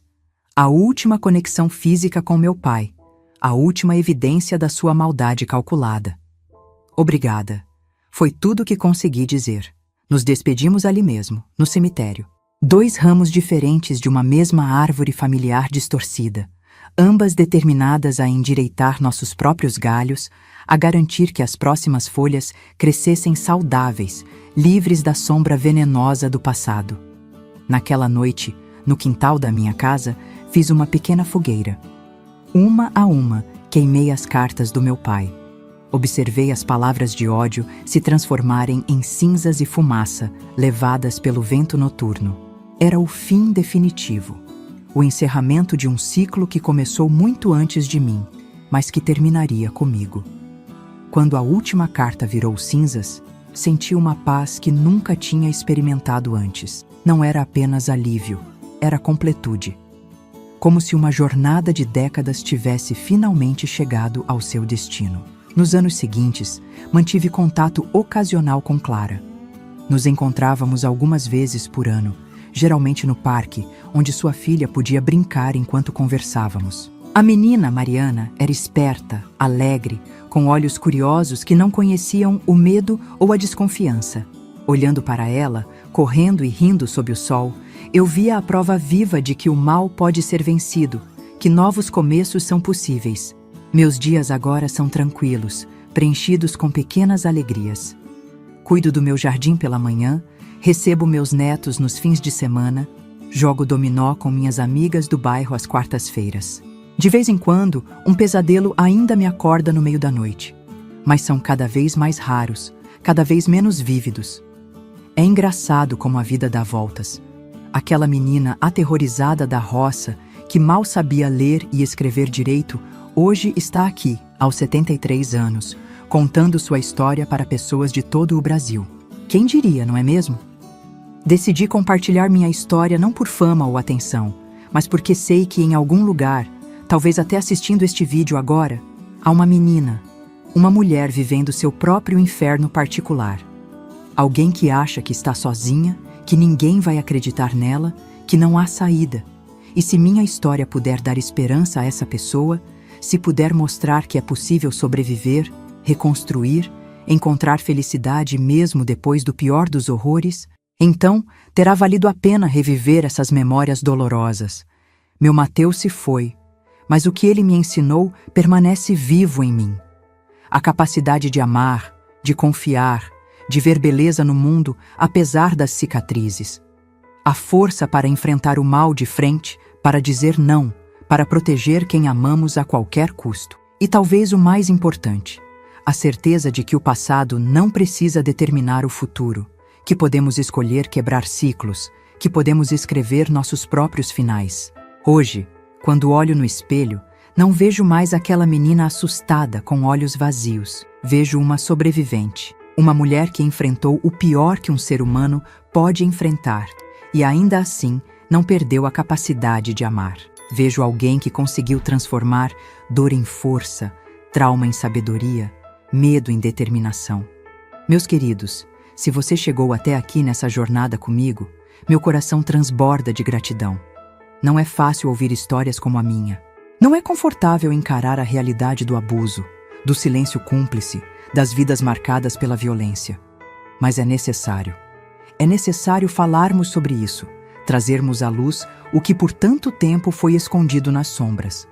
A última conexão física com meu pai. A última evidência da sua maldade calculada. Obrigada. Foi tudo o que consegui dizer. Nos despedimos ali mesmo, no cemitério. 2 ramos diferentes de uma mesma árvore familiar distorcida, ambas determinadas a endireitar nossos próprios galhos, a garantir que as próximas folhas crescessem saudáveis, livres da sombra venenosa do passado. Naquela noite, no quintal da minha casa, fiz uma pequena fogueira. Uma a uma, queimei as cartas do meu pai. Observei as palavras de ódio se transformarem em cinzas e fumaça, levadas pelo vento noturno. Era o fim definitivo. O encerramento de um ciclo que começou muito antes de mim, mas que terminaria comigo. Quando a última carta virou cinzas, senti uma paz que nunca tinha experimentado antes. Não era apenas alívio, era completude. Como se uma jornada de décadas tivesse finalmente chegado ao seu destino. Nos anos seguintes, mantive contato ocasional com Clara. Nos encontrávamos algumas vezes por ano, geralmente no parque, onde sua filha podia brincar enquanto conversávamos. A menina, Mariana, era esperta, alegre, com olhos curiosos que não conheciam o medo ou a desconfiança. Olhando para ela, correndo e rindo sob o sol, eu via a prova viva de que o mal pode ser vencido, que novos começos são possíveis. Meus dias agora são tranquilos, preenchidos com pequenas alegrias. Cuido do meu jardim pela manhã, recebo meus netos nos fins de semana, jogo dominó com minhas amigas do bairro às quartas-feiras. De vez em quando, um pesadelo ainda me acorda no meio da noite, mas são cada vez mais raros, cada vez menos vívidos. É engraçado como a vida dá voltas. Aquela menina aterrorizada da roça, que mal sabia ler e escrever direito, hoje está aqui, aos 73 anos, contando sua história para pessoas de todo o Brasil. Quem diria, não é mesmo? Decidi compartilhar minha história não por fama ou atenção, mas porque sei que em algum lugar, talvez até assistindo este vídeo agora, há uma menina, uma mulher vivendo seu próprio inferno particular. Alguém que acha que está sozinha, que ninguém vai acreditar nela, que não há saída. E se minha história puder dar esperança a essa pessoa, se puder mostrar que é possível sobreviver, reconstruir, encontrar felicidade mesmo depois do pior dos horrores, então terá valido a pena reviver essas memórias dolorosas. Meu Mateus se foi, mas o que ele me ensinou permanece vivo em mim. A capacidade de amar, de confiar, de ver beleza no mundo apesar das cicatrizes. A força para enfrentar o mal de frente, para dizer não, para proteger quem amamos a qualquer custo. E talvez o mais importante, a certeza de que o passado não precisa determinar o futuro, que podemos escolher quebrar ciclos, que podemos escrever nossos próprios finais. Hoje, quando olho no espelho, não vejo mais aquela menina assustada com olhos vazios. Vejo uma sobrevivente, uma mulher que enfrentou o pior que um ser humano pode enfrentar e ainda assim não perdeu a capacidade de amar. Vejo alguém que conseguiu transformar dor em força, trauma em sabedoria, medo em determinação. Meus queridos, se você chegou até aqui nessa jornada comigo, meu coração transborda de gratidão. Não é fácil ouvir histórias como a minha. Não é confortável encarar a realidade do abuso, do silêncio cúmplice, das vidas marcadas pela violência. Mas é necessário. É necessário falarmos sobre isso, trazermos à luz o que por tanto tempo foi escondido nas sombras.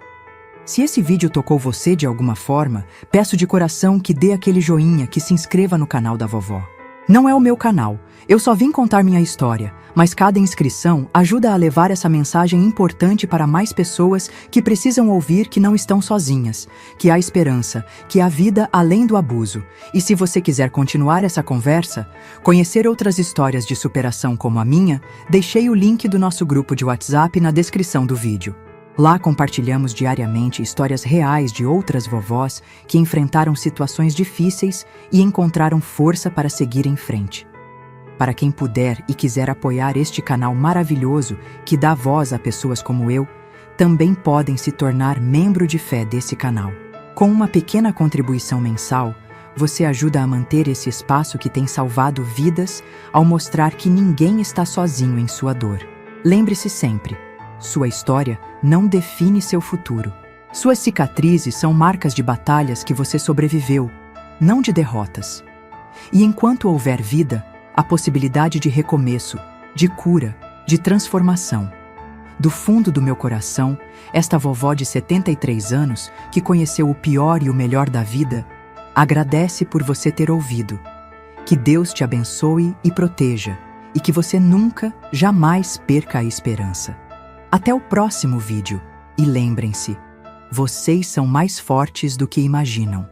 Se esse vídeo tocou você de alguma forma, peço de coração que dê aquele joinha, que se inscreva no canal da vovó. Não é o meu canal, eu só vim contar minha história, mas cada inscrição ajuda a levar essa mensagem importante para mais pessoas que precisam ouvir que não estão sozinhas, que há esperança, que há vida além do abuso. E se você quiser continuar essa conversa, conhecer outras histórias de superação como a minha, deixei o link do nosso grupo de WhatsApp na descrição do vídeo. Lá compartilhamos diariamente histórias reais de outras vovós que enfrentaram situações difíceis e encontraram força para seguir em frente. Para quem puder e quiser apoiar este canal maravilhoso que dá voz a pessoas como eu, também podem se tornar membro de fé desse canal. Com uma pequena contribuição mensal, você ajuda a manter esse espaço que tem salvado vidas ao mostrar que ninguém está sozinho em sua dor. Lembre-se sempre, sua história não define seu futuro. Suas cicatrizes são marcas de batalhas que você sobreviveu, não de derrotas. E enquanto houver vida, a possibilidade de recomeço, de cura, de transformação. Do fundo do meu coração, esta vovó de 73 anos, que conheceu o pior e o melhor da vida, agradece por você ter ouvido. Que Deus te abençoe e proteja, e que você nunca, jamais perca a esperança. Até o próximo vídeo, e lembrem-se, vocês são mais fortes do que imaginam.